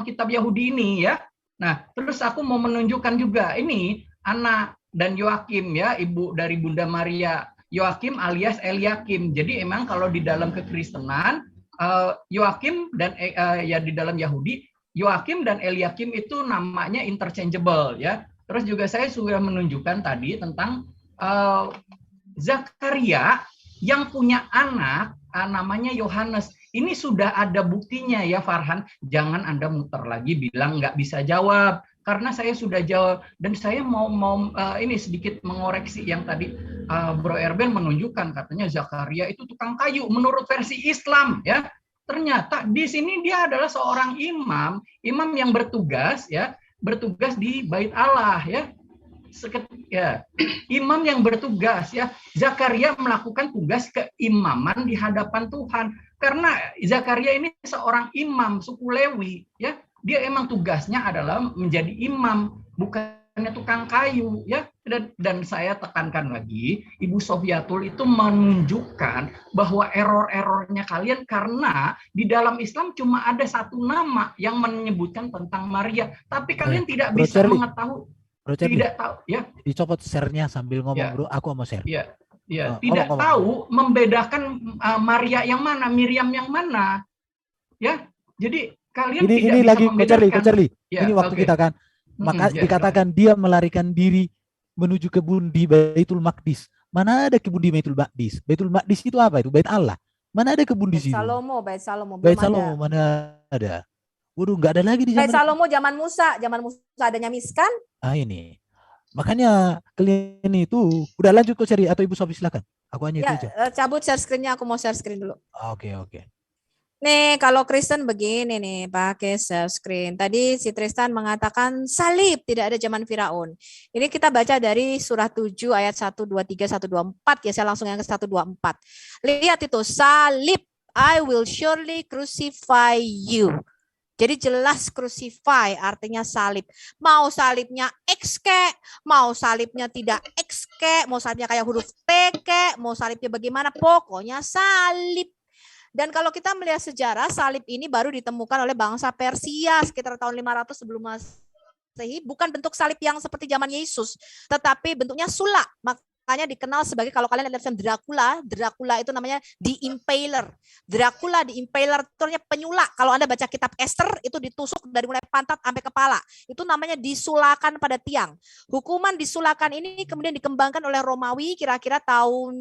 kitab Yahudi ini ya. Nah, terus aku mau menunjukkan juga ini Ana dan Yoakim ya, ibu dari Bunda Maria. Yoakim alias Eliakim. Jadi emang kalau di dalam kekristenan Yoakim dan ya di dalam Yahudi Yoakim dan Eliakim itu namanya interchangeable ya. Terus juga saya sudah menunjukkan tadi tentang Zakaria yang punya anak namanya Yohanes. Ini sudah ada buktinya ya Farhan. Jangan Anda muter lagi bilang nggak bisa jawab. Karena saya sudah jawab. Dan saya mau ini sedikit mengoreksi yang tadi Bro Erben menunjukkan. Katanya Zakaria itu tukang kayu menurut versi Islam ya. Ternyata di sini dia adalah seorang imam yang bertugas ya. Bertugas di Bait Allah ya. Imam yang bertugas ya. Zakaria melakukan tugas keimaman di hadapan Tuhan karena Zakaria ini seorang imam suku Lewi ya. Dia emang tugasnya adalah menjadi imam, bukan bukannya tukang kayu, ya. Dan saya tekankan lagi, Ibu Sofiatul itu menunjukkan bahwa error-errornya kalian karena di dalam Islam cuma ada satu nama yang menyebutkan tentang Maria, tapi kalian tidak Bro bisa Charlie. mengetahui, Bro Charlie, tidak tahu, ya. dicopot share-nya sambil ngomong Ya. bro, aku mau share. Ya, ya, Oh, tidak ngomong. tahu membedakan Maria yang mana, Miriam yang mana, ya. Jadi kalian tidak Ini bisa lagi membedakan. Ko Charlie. Ya, ini waktu oke. kita kan, maka Ya, dikatakan dia melarikan diri menuju kebun di Baitul Maqdis. Mana ada kebun di Baitul Maqdis? Baitul Maqdis itu apa? Itu Bait Allah. Mana ada kebun di Bait situ? Salomo, Bait Salomo Bait belum Salomo ada. mana ada? Waduh, nggak ada lagi di Bait zaman. Salomo zaman Musa adanya Miskan. Ah ini. Makanya kalian itu udah lanjut Ko Charlie atau Ibu Sofi silakan. Aku hanya itu aja. Ya, cabut share screen-nya, aku mau share screen dulu. Oke. Nih, kalau Kristen begini nih, pakai share screen. Tadi si Tristan mengatakan salib tidak ada zaman Firaun. Ini kita baca dari surah 7 ayat 123 124 ya, saya langsung yang ke 124. Lihat itu, salib, I will surely crucify you. Jadi jelas crucify artinya salib. Mau salibnya X kek, mau salibnya tidak X kek, mau salibnya kayak huruf T kek, mau salibnya bagaimana, pokoknya salib. Dan kalau kita melihat sejarah, salib ini baru ditemukan oleh bangsa Persia sekitar tahun 500 sebelum Masehi. Bukan bentuk salib yang seperti zaman Yesus, tetapi bentuknya sulak. Makanya dikenal sebagai, kalau kalian lihat film Dracula itu namanya The Impaler. Dracula The Impaler itu artinya penyulak. Kalau Anda baca kitab Esther, itu ditusuk dari mulai pantat sampai kepala. Itu namanya disulakan pada tiang. Hukuman disulakan ini kemudian dikembangkan oleh Romawi kira-kira tahun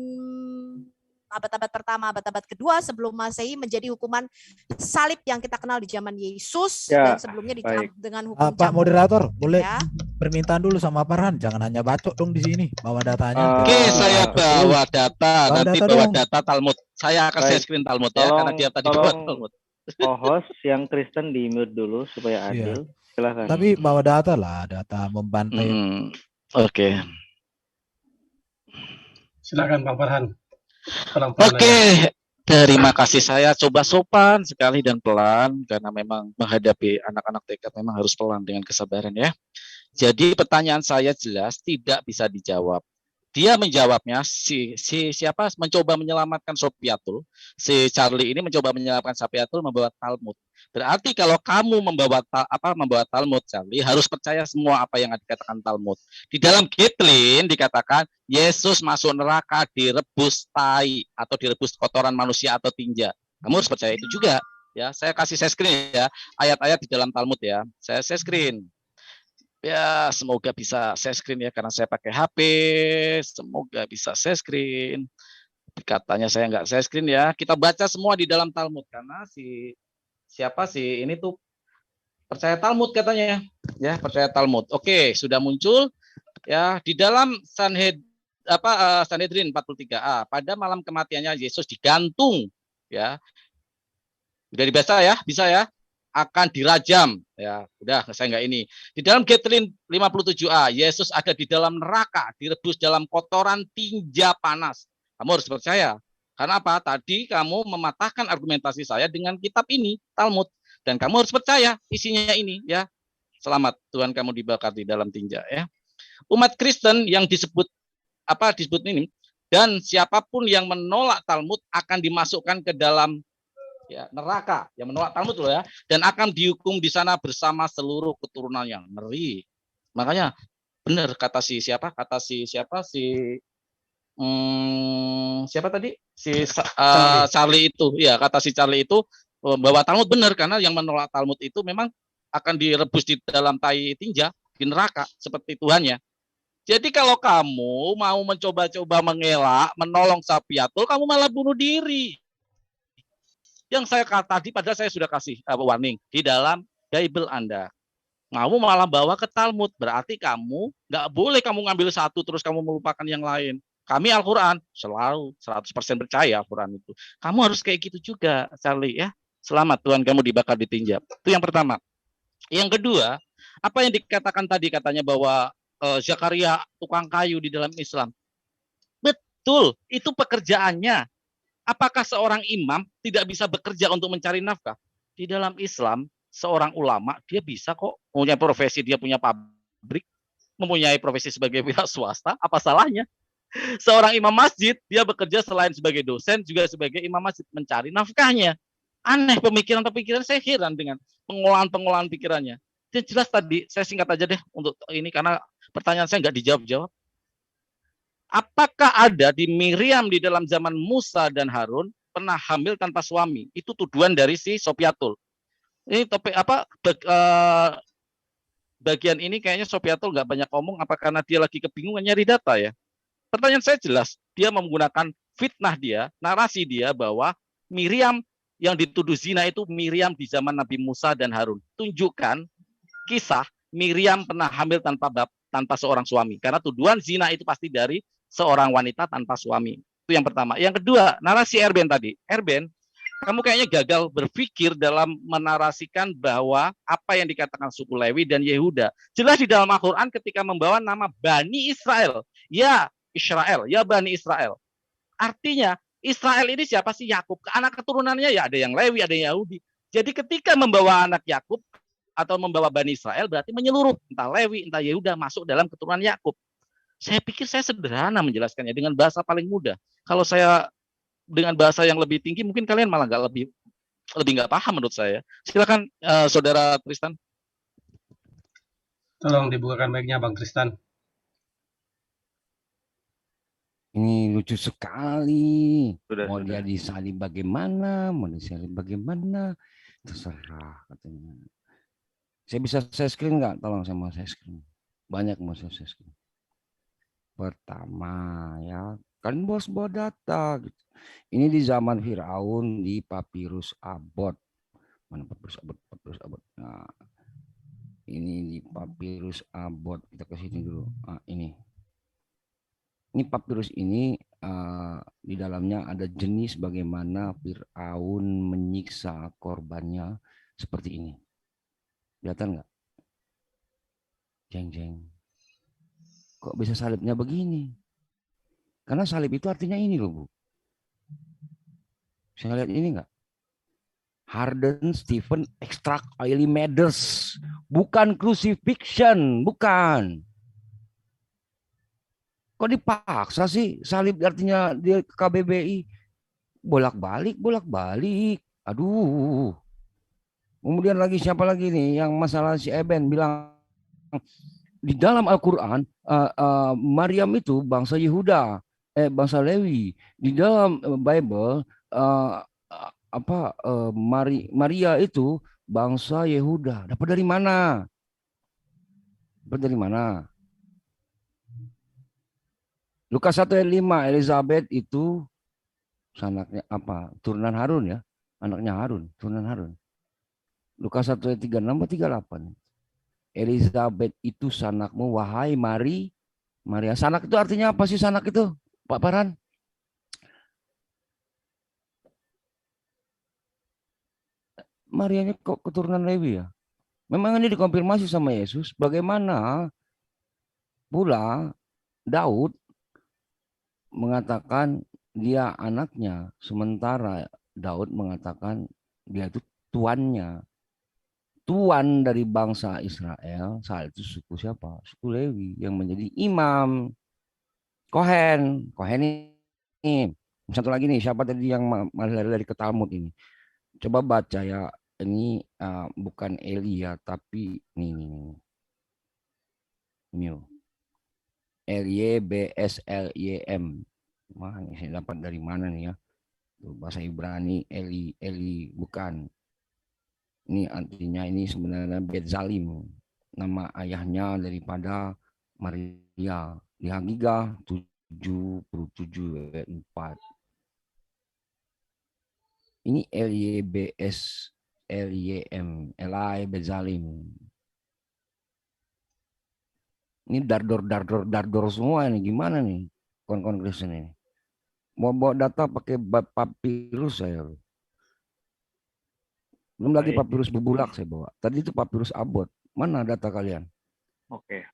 abad-abad pertama, abad-abad kedua sebelum Masehi menjadi hukuman salib yang kita kenal di zaman Yesus dan sebelumnya baik. dengan hukum Pak cambuk. moderator, boleh Ya. permintaan dulu sama Farhan, jangan hanya bacot dong di sini, bawa datanya. Oke, saya bawa data, Bawa nanti data bawa dong. data Talmud. Saya akan Baik. share screen Talmud ya, karena dia tadi bawa Tolong Talmud. host yang Kristen di mute dulu supaya adil. Silakan. Tapi bawa data lah, data membantai. Oke. Silakan Bang Farhan. Pelan-pelan aja. Oke, terima kasih. Saya coba sopan sekali dan pelan karena memang menghadapi anak-anak TK memang harus pelan dengan kesabaran ya. Jadi pertanyaan saya jelas tidak bisa dijawab. Dia menjawabnya siapa mencoba menyelamatkan Sofiatul, si Charlie ini mencoba menyelamatkan Sofiatul membawa Talmud. Berarti kalau kamu membawa Talmud, Charlie, harus percaya semua apa yang dikatakan Talmud. Di dalam Gitlin dikatakan Yesus masuk neraka direbus tai atau direbus kotoran manusia atau tinja. Kamu harus percaya itu juga. Ya, saya kasih share screen ya, ayat-ayat di dalam Talmud ya. Saya share screen. Ya, semoga bisa share screen ya, karena saya pakai HP. Semoga bisa share screen. Katanya saya nggak share screen ya. Kita baca semua di dalam Talmud karena siapa sih ini tuh percaya Talmud katanya. Ya, percaya Talmud. Oke, sudah muncul ya di dalam Sanhedrin 43a. Pada malam kematiannya Yesus digantung ya. Udah dibaca ya? Bisa ya? Akan dirajam ya, udah saya enggak ini. Di dalam Gitlin 57a, Yesus ada di dalam neraka, direbus dalam kotoran tinja panas. Kamu harus percaya. Karena apa? Tadi kamu mematahkan argumentasi saya dengan kitab ini, Talmud, dan kamu harus percaya isinya ini ya. Selamat, Tuhan kamu dibakar di dalam tinja ya. Umat Kristen yang disebut ini, dan siapapun yang menolak Talmud akan dimasukkan ke dalam ya neraka, yang menolak Talmud loh ya, dan akan dihukum di sana bersama seluruh keturunan yang ngeri. Makanya benar kata siapa tadi Charlie itu ya, kata si Charlie itu bahwa Talmud benar, karena yang menolak Talmud itu memang akan direbus di dalam tai tinja di neraka seperti Tuhannya. Jadi kalau kamu mau mencoba-coba mengelak menolong Sofiatul, kamu malah bunuh diri. Yang saya kata tadi, padahal saya sudah kasih warning di dalam Bible Anda. Kamu malah bawa ke Talmud, berarti kamu nggak boleh kamu ngambil satu terus kamu melupakan yang lain. Kami Al-Quran selalu 100% percaya Al-Quran itu. Kamu harus kayak gitu juga, Charlie ya. Selamat, Tuhan kamu dibakar di tinja. Itu yang pertama. Yang kedua, apa yang dikatakan tadi katanya bahwa Zakaria tukang kayu di dalam Islam. Betul, itu pekerjaannya. Apakah seorang imam tidak bisa bekerja untuk mencari nafkah? Di dalam Islam, seorang ulama dia bisa kok punya profesi, dia punya pabrik, mempunyai profesi sebagai wira swasta, apa salahnya? Seorang imam masjid, dia bekerja selain sebagai dosen, juga sebagai imam masjid, mencari nafkahnya. Aneh pemikiran-pemikiran, saya heran dengan pengolahan-pengolahan pikirannya. Yang jelas tadi, saya singkat aja deh untuk ini, karena pertanyaan saya nggak dijawab-jawab. Apakah ada di Miriam di dalam zaman Musa dan Harun pernah hamil tanpa suami? Itu tuduhan dari si Sopiatul. Ini topik apa? Bagian ini kayaknya Sopiatul nggak banyak ngomong, apa karena dia lagi kebingungan nyari data ya? Pertanyaan saya jelas, dia menggunakan fitnah dia, narasi dia bahwa Miriam yang dituduh zina itu Miriam di zaman Nabi Musa dan Harun. Tunjukkan kisah Miriam pernah hamil tanpa seorang suami. Karena tuduhan zina itu pasti dari seorang wanita tanpa suami. Itu yang pertama. Yang kedua, narasi Erben tadi. Erben, kamu kayaknya gagal berpikir dalam menarasikan bahwa apa yang dikatakan suku Lewi dan Yehuda. Jelas di dalam Al-Quran ketika membawa nama Bani Israel. Ya, Israel, ya Bani Israel. Artinya Israel ini siapa sih? Yakub. Anak keturunannya ya ada yang Lewi, ada yang Yahudi. Jadi ketika membawa anak Yakub atau membawa Bani Israel berarti menyeluruh, entah Lewi, entah Yehuda masuk dalam keturunan Yakub. Saya pikir saya sederhana menjelaskannya dengan bahasa paling mudah. Kalau saya dengan bahasa yang lebih tinggi mungkin kalian malah lebih nggak paham menurut saya. Silakan Saudara Tristan. Tolong dibukakan mic-nya Bang Tristan. Ini lucu sekali. Sudah, Mau sudah. dia disalib bagaimana, mau disalib bagaimana, terserah katanya. Saya bisa share screen nggak? Tolong saya mau share screen. Banyak mau saya share screen. Pertama ya, kan bos bawa data. Gitu. Ini di zaman Firaun di Papirus Abot. Mana Papirus Abot? Papirus Abot. Nah, ini di Papirus Abot. Kita ke sini dulu. Nah, ini. Ini papirus ini di dalamnya ada jenis bagaimana Firaun menyiksa korbannya seperti ini. Kelihatan nggak? Jeng-jeng. Kok bisa salibnya begini? Karena salib itu artinya ini loh, Bu. Bisa lihat ini nggak? Harden Stephen Extract Oily Matters. Bukan crucifixion, bukan. Kok dipaksa sih salib artinya dia KBBI bolak-balik. Aduh. Kemudian lagi siapa lagi nih yang masalah si Eben bilang di dalam Al-Qur'an Maryam itu bangsa Yehuda, bangsa Lewi. Di dalam Bible Maria itu bangsa Yehuda. Dapat dari mana? Lukas 1 ayat 5, Elizabeth itu anaknya apa? Turunan Harun ya. Anaknya Harun, turunan Harun. Lukas 1 ayat 36 38. Elizabeth itu sanakmu wahai Maria. Sanak itu artinya apa sih sanak itu? Pak Paran? Marianya kok keturunan Lewi ya? Memang ini dikonfirmasi sama Yesus. Bagaimana pula Daud mengatakan dia anaknya, sementara Daud mengatakan dia itu tuannya. Tuan dari bangsa Israel, saat itu suku siapa? Suku Lewi yang menjadi imam. Kohen ini. Satu lagi nih, siapa tadi yang dari ke Talmud ini? Coba baca ya, ini bukan Elia, tapi ini loh. L-Y-B-S-L-Y-M. Wah, ini saya dapat dari mana nih ya? Tuh, bahasa Ibrani Eli bukan. Ini artinya ini sebenarnya Betzalim. Nama ayahnya daripada Maria. Di Hagigah 77 ayat 4. Ini L-Y-B-S-L-Y-M. Eli Betzalim. Ini dardor semua ini gimana nih Kristen ini. Mau bawa data pakai papirus saya. Belum lagi papirus bubulak saya bawa. Tadi itu papirus Abot. Mana data kalian? Oke.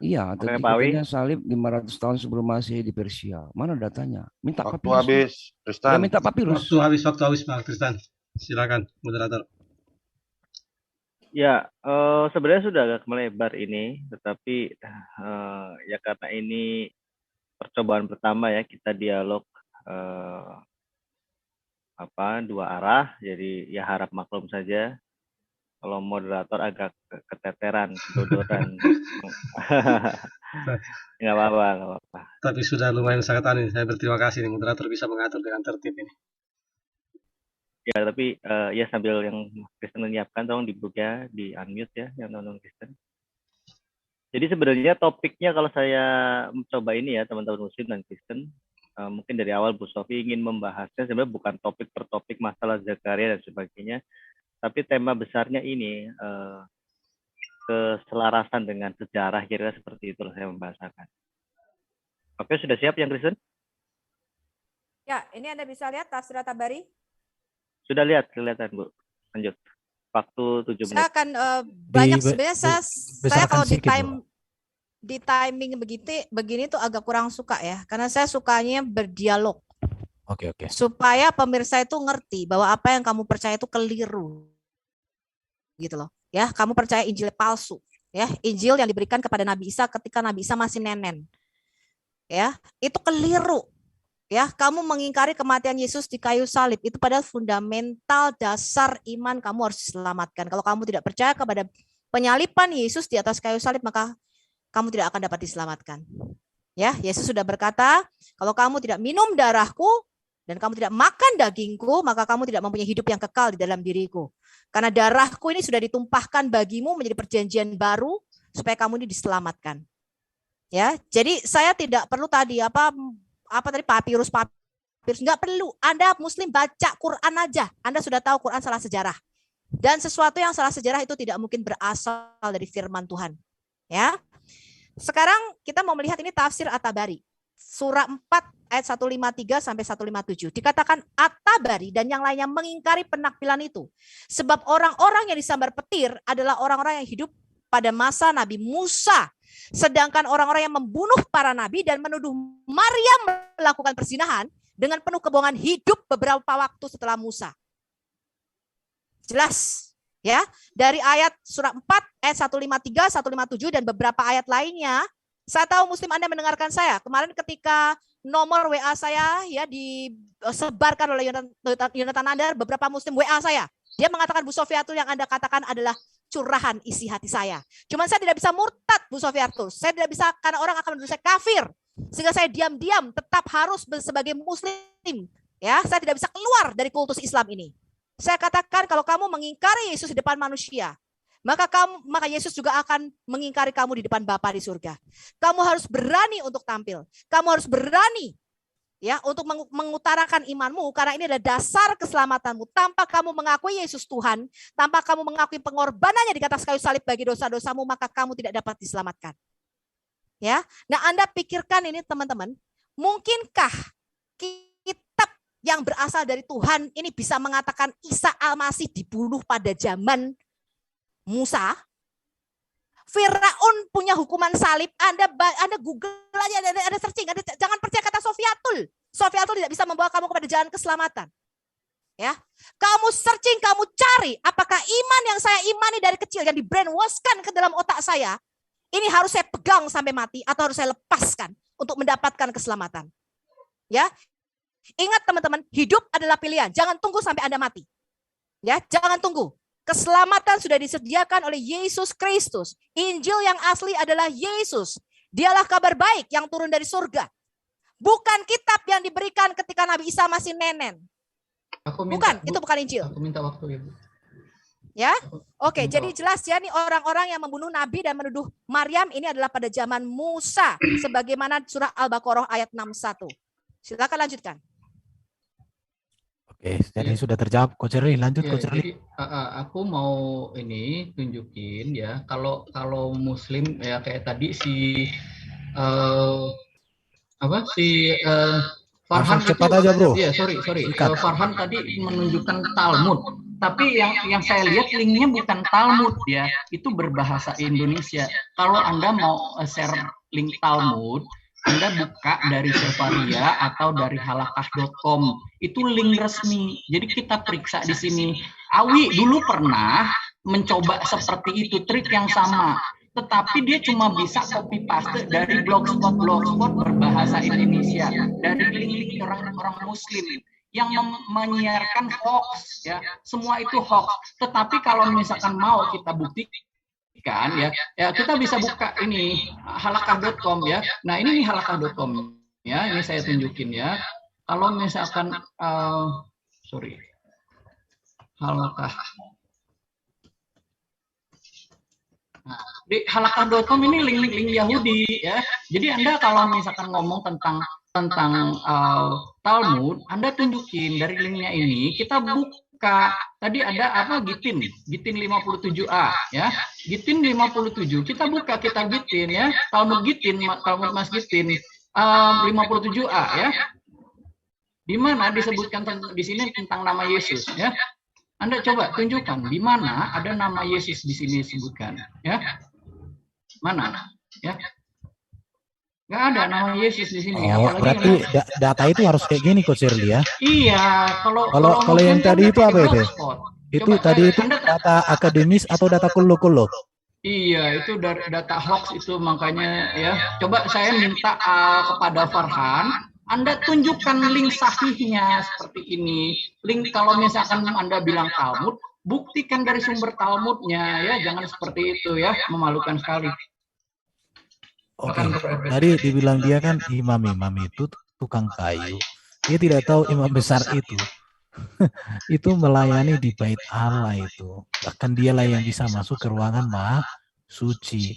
Iya, tadi katanya salib 500 tahun sebelum Masehi di Persia. Mana datanya? Minta Waktu papirus. habis, Tristan. Ya, minta papirus. Waktu habis Bang Tristan. Silakan moderator. Ya, sebenarnya sudah agak melebar ini, tetapi ya karena ini percobaan pertama ya kita dialog dua arah, jadi ya harap maklum saja kalau moderator agak keteteran, kedodoran. Nggak apa-apa. Tapi sudah lumayan sangat aneh. Saya berterima kasih nih moderator bisa mengatur dengan tertib ini. Ya, tapi ya sambil yang Kristen menyiapkan, tolong dibuka, di unmute ya, yang non Kristen. Jadi sebenarnya topiknya kalau saya mencoba ini ya, teman-teman Muslim dan Kristen, mungkin dari awal Bu Sofi ingin membahasnya sebenarnya bukan topik per topik masalah Zakaria dan sebagainya, tapi tema besarnya ini keselarasan dengan sejarah, kira-kira seperti itu saya membahasakan. Oke, sudah siap yang Kristen? Ya, ini Anda bisa lihat tafsir At-Tabari. Sudah lihat, kelihatan Bu. Lanjut. Waktu 7 menit. Saya akan banyak sebenarnya saya kalau di timing begini tuh agak kurang suka ya, karena saya sukanya berdialog. Oke. Supaya pemirsa itu ngerti bahwa apa yang kamu percaya itu keliru. Gitu loh. Ya, kamu percaya Injil palsu, ya. Injil yang diberikan kepada Nabi Isa ketika Nabi Isa masih nenen. Ya, itu keliru. Ya, kamu mengingkari kematian Yesus di kayu salib, itu padahal fundamental dasar iman kamu harus diselamatkan. Kalau kamu tidak percaya kepada penyaliban Yesus di atas kayu salib, maka kamu tidak akan dapat diselamatkan. Ya, Yesus sudah berkata, kalau kamu tidak minum darahku dan kamu tidak makan dagingku, maka kamu tidak mempunyai hidup yang kekal di dalam diriku. Karena darahku ini sudah ditumpahkan bagimu menjadi perjanjian baru supaya kamu ini diselamatkan. Ya, jadi saya tidak perlu tadi papirus nggak perlu. Anda Muslim baca Quran aja, Anda sudah tahu Quran salah sejarah. Dan sesuatu yang salah sejarah itu tidak mungkin berasal dari firman Tuhan. Ya. Sekarang kita mau melihat ini tafsir At-Tabari. Surah 4 ayat 153 sampai 157. Dikatakan At-Tabari dan yang lainnya mengingkari penakbilan itu. Sebab orang-orang yang disambar petir adalah orang-orang yang hidup pada masa Nabi Musa. Sedangkan orang-orang yang membunuh para nabi dan menuduh Maryam melakukan perzinahan dengan penuh kebohongan hidup beberapa waktu setelah Musa. Jelas ya, dari ayat surah 4 ayat 153, 157 dan beberapa ayat lainnya. Saya tahu Muslim Anda mendengarkan saya. Kemarin ketika nomor WA saya ya disebarkan oleh Yonatan Nandar, beberapa Muslim WA saya. Dia mengatakan Bu Sofiatul yang Anda katakan adalah curahan isi hati saya. Cuman saya tidak bisa murtad Bu Sofiatul. Saya tidak bisa karena orang akan menuduh saya kafir. Sehingga saya diam-diam tetap harus sebagai Muslim. Ya, saya tidak bisa keluar dari kultus Islam ini. Saya katakan kalau kamu mengingkari Yesus di depan manusia, maka Yesus juga akan mengingkari kamu di depan Bapa di surga. Kamu harus berani untuk tampil. Kamu harus berani ya untuk mengutarakan imanmu karena ini adalah dasar keselamatanmu. Tanpa kamu mengakui Yesus Tuhan, tanpa kamu mengakui pengorbanannya di atas kayu salib bagi dosa-dosamu, maka kamu tidak dapat diselamatkan. Ya. Nah, Anda pikirkan ini teman-teman, mungkinkah kitab yang berasal dari Tuhan ini bisa mengatakan Isa Al-Masih dibunuh pada zaman Musa? Firaun punya hukuman salib. Anda Google aja, Anda searching. Jangan percaya kata Sofiatul. Sofiatul tidak bisa membawa kamu kepada jalan keselamatan. Ya, kamu searching, kamu cari apakah iman yang saya imani dari kecil yang di-brainwashkan ke dalam otak saya, ini harus saya pegang sampai mati atau harus saya lepaskan untuk mendapatkan keselamatan. Ya, ingat teman-teman, hidup adalah pilihan. Jangan tunggu sampai Anda mati. Ya, jangan tunggu. Keselamatan sudah disediakan oleh Yesus Kristus. Injil yang asli adalah Yesus. Dialah kabar baik yang turun dari surga. Bukan kitab yang diberikan ketika Nabi Isa masih nenen. Itu bukan Injil. Aku minta waktu ya, Bu. Ya, oke. Jadi jelas ya, nih orang-orang yang membunuh Nabi dan menuduh Maryam ini adalah pada zaman Musa, sebagaimana surah Al-Baqarah ayat 61. Silakan lanjutkan. Oke, jadi sudah terjawab, Coach Erli. Lanjut, Ya, Coach Erli. jadi aku mau ini tunjukin ya, kalau Muslim ya kayak tadi Farhan cepat aja, Bro. Iya, sorry. Farhan tadi menunjukkan Talmud. Tapi yang saya lihat linknya bukan Talmud ya, itu berbahasa Indonesia. Kalau Anda mau share link Talmud, Anda buka dari Sefaria atau dari halakah.com. Itu link resmi. Jadi kita periksa di sini. Awi dulu pernah mencoba seperti itu, trik yang sama. Tetapi dia cuma bisa copy paste dari blogspot berbahasa Indonesia, dari link-link orang-orang Muslim yang menyiarkan hoax, ya, semua itu hoax. Tetapi kalau misalkan mau kita buktikan, ya kita bisa buka ini halakah.com, ya. Nah ini nih halakah.com, ya, ini saya tunjukin, ya. Kalau misalkan halakah. Nah, di halakah.com ini link-link Yahudi, ya. Jadi Anda kalau misalkan ngomong tentang Talmud, Anda tunjukin dari linknya ini, kita buka. Tadi ada apa? Gitin 57A, ya. Gitin 57, kita buka, kita Gitin, ya. Talmud Mas Gitin 57A, ya. Di mana disebutkan di sini tentang nama Yesus, ya. Anda coba tunjukkan di mana ada nama Yesus di sini disebutkan, ya. Mana? Ya. Nggak ada nama Yesus di sini. Oh, berarti data itu harus kayak gini, Coach Shirley, ya? Iya, kalau yang tadi itu apa itu? Itu Coba, tadi itu data akademis atau data kulo-kulo? Iya, itu data hoax itu, makanya ya. Coba saya minta kepada Farhan, Anda tunjukkan link sahihnya seperti ini. Link kalau misalkan Anda bilang Talmud, buktikan dari sumber Talmudnya, ya. Jangan seperti itu, ya. Memalukan sekali. Oke, tadi dibilang dia kan imam itu tukang kayu. Dia tidak tahu imam besar itu. Itu melayani di bait Allah itu. Bahkan dialah yang bisa masuk ke ruangan maha suci.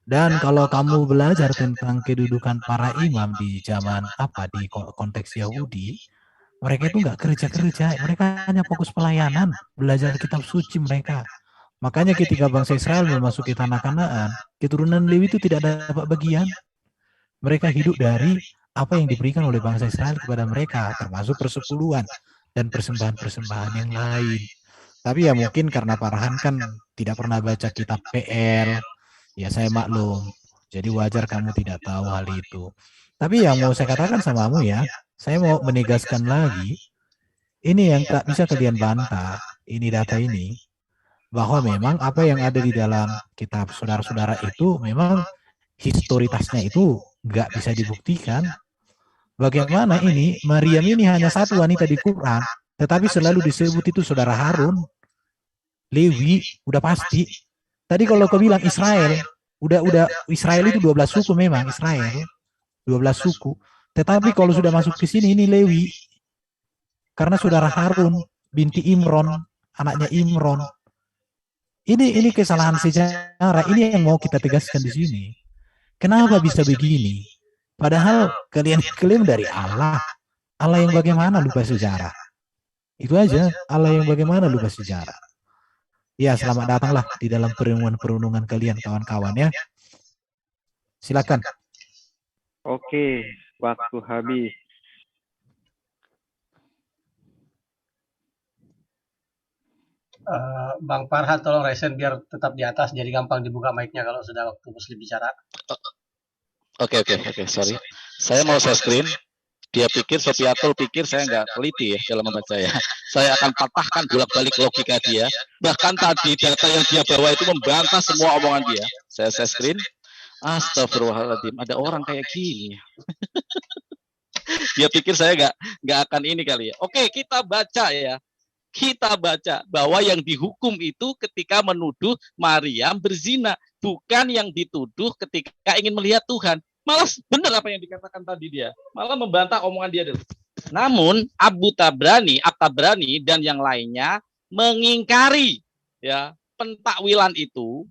Dan kalau kamu belajar tentang kedudukan para imam di zaman di konteks Yahudi, mereka itu nggak kerja, mereka hanya fokus pelayanan, belajar kitab suci mereka. Makanya ketika bangsa Israel memasuki tanah Kanaan, keturunan Lewi itu tidak dapat bagian. Mereka hidup dari apa yang diberikan oleh bangsa Israel kepada mereka, termasuk persepuluhan dan persembahan-persembahan yang lain. Tapi ya mungkin karena Farhan kan tidak pernah baca kitab PL, ya saya maklum. Jadi wajar kamu tidak tahu hal itu. Tapi yang mau saya katakan samamu ya, saya mau menegaskan lagi, ini yang tak bisa kalian bantah, ini data ini, bahwa memang apa yang ada di dalam kitab saudara-saudara itu memang historitasnya itu nggak bisa dibuktikan. Bagaimana ini, Maryam ini hanya satu wanita di Quran, tetapi selalu disebut itu saudara Harun, Lewi, udah pasti. Tadi kalau kau bilang Israel, udah Israel itu 12 suku memang Israel, 12 suku. Tetapi kalau sudah masuk ke sini ini Lewi, karena saudara Harun binti Imron, anaknya Imron. Ini kesalahan sejarah, ini yang mau kita tegaskan di sini. Kenapa bisa begini? Padahal kalian klaim dari Allah. Allah yang bagaimana lupa sejarah? Itu aja, Allah yang bagaimana lupa sejarah. Ya, selamat datanglah di dalam perenungan kalian kawan-kawan ya. Silakan. Oke, waktu habis. Bang Farhan tolong resen biar tetap di atas, jadi gampang dibuka mic-nya kalau sudah waktu Muslim bicara. Oke, sorry. Saya mau share screen. Dia pikir, Sofiatul pikir saya nggak teliti ya dalam membaca ya. Saya akan patahkan bolak-balik logika dia. Bahkan tadi data yang dia bawa itu membantah semua omongan dia. Saya share screen. Astagfirullahaladzim, ada orang kayak gini. Dia pikir saya nggak akan ini kali ya. Oke, kita baca ya. Kita baca bahwa yang dihukum itu ketika menuduh Maryam berzina, bukan yang dituduh ketika ingin melihat Tuhan. Malah benar apa yang dikatakan tadi dia, malah membantah omongan dia dulu. Namun At-Tabrani dan yang lainnya mengingkari ya pentakwilan itu,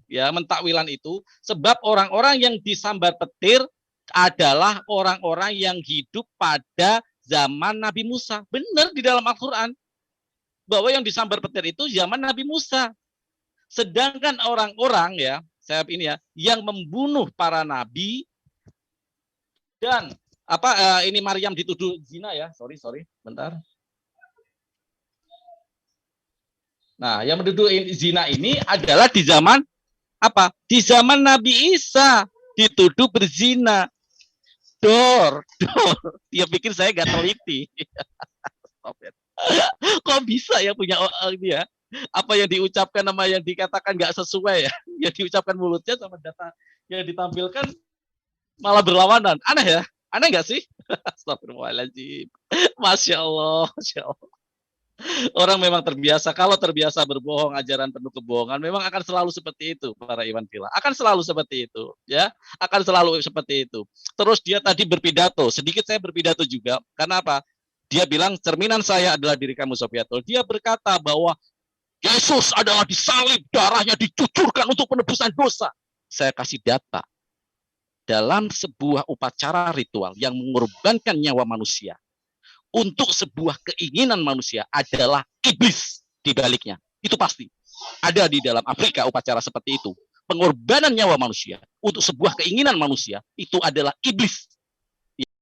sebab orang-orang yang disambar petir adalah orang-orang yang hidup pada zaman Nabi Musa. Benar di dalam Al-Qur'an bahwa yang disambar petir itu zaman Nabi Musa. Sedangkan orang-orang ya, saya ini ya, yang membunuh para nabi dan ini Maryam dituduh zina ya. Sorry, bentar. Nah, yang menuduh zina ini adalah di zaman apa? Di zaman Nabi Isa dituduh berzina. Dor. Dia pikir saya gak teliti. Kok bisa ya punya dia? apa yang diucapkan sama yang dikatakan nggak sesuai ya. Yang diucapkan mulutnya sama data yang ditampilkan malah berlawanan. Aneh ya? Aneh nggak sih? Astagfirullahaladzim. Masya Allah, Masya Allah. Orang memang terbiasa, kalau terbiasa berbohong, ajaran penuh kebohongan, memang akan selalu seperti itu, para Iwan Pila. Akan selalu seperti itu, ya. Akan selalu seperti itu. Terus dia tadi berpidato, sedikit saya berpidato juga. Karena apa? Dia bilang, cerminan saya adalah diri kamu, Sofiatul. Dia berkata bahwa Yesus adalah disalib, darahnya dicucurkan untuk penebusan dosa. Saya kasih data. Dalam sebuah upacara ritual yang mengorbankan nyawa manusia, untuk sebuah keinginan manusia adalah iblis di baliknya. Itu pasti. Ada di dalam Afrika upacara seperti itu. Pengorbanan nyawa manusia untuk sebuah keinginan manusia itu adalah iblis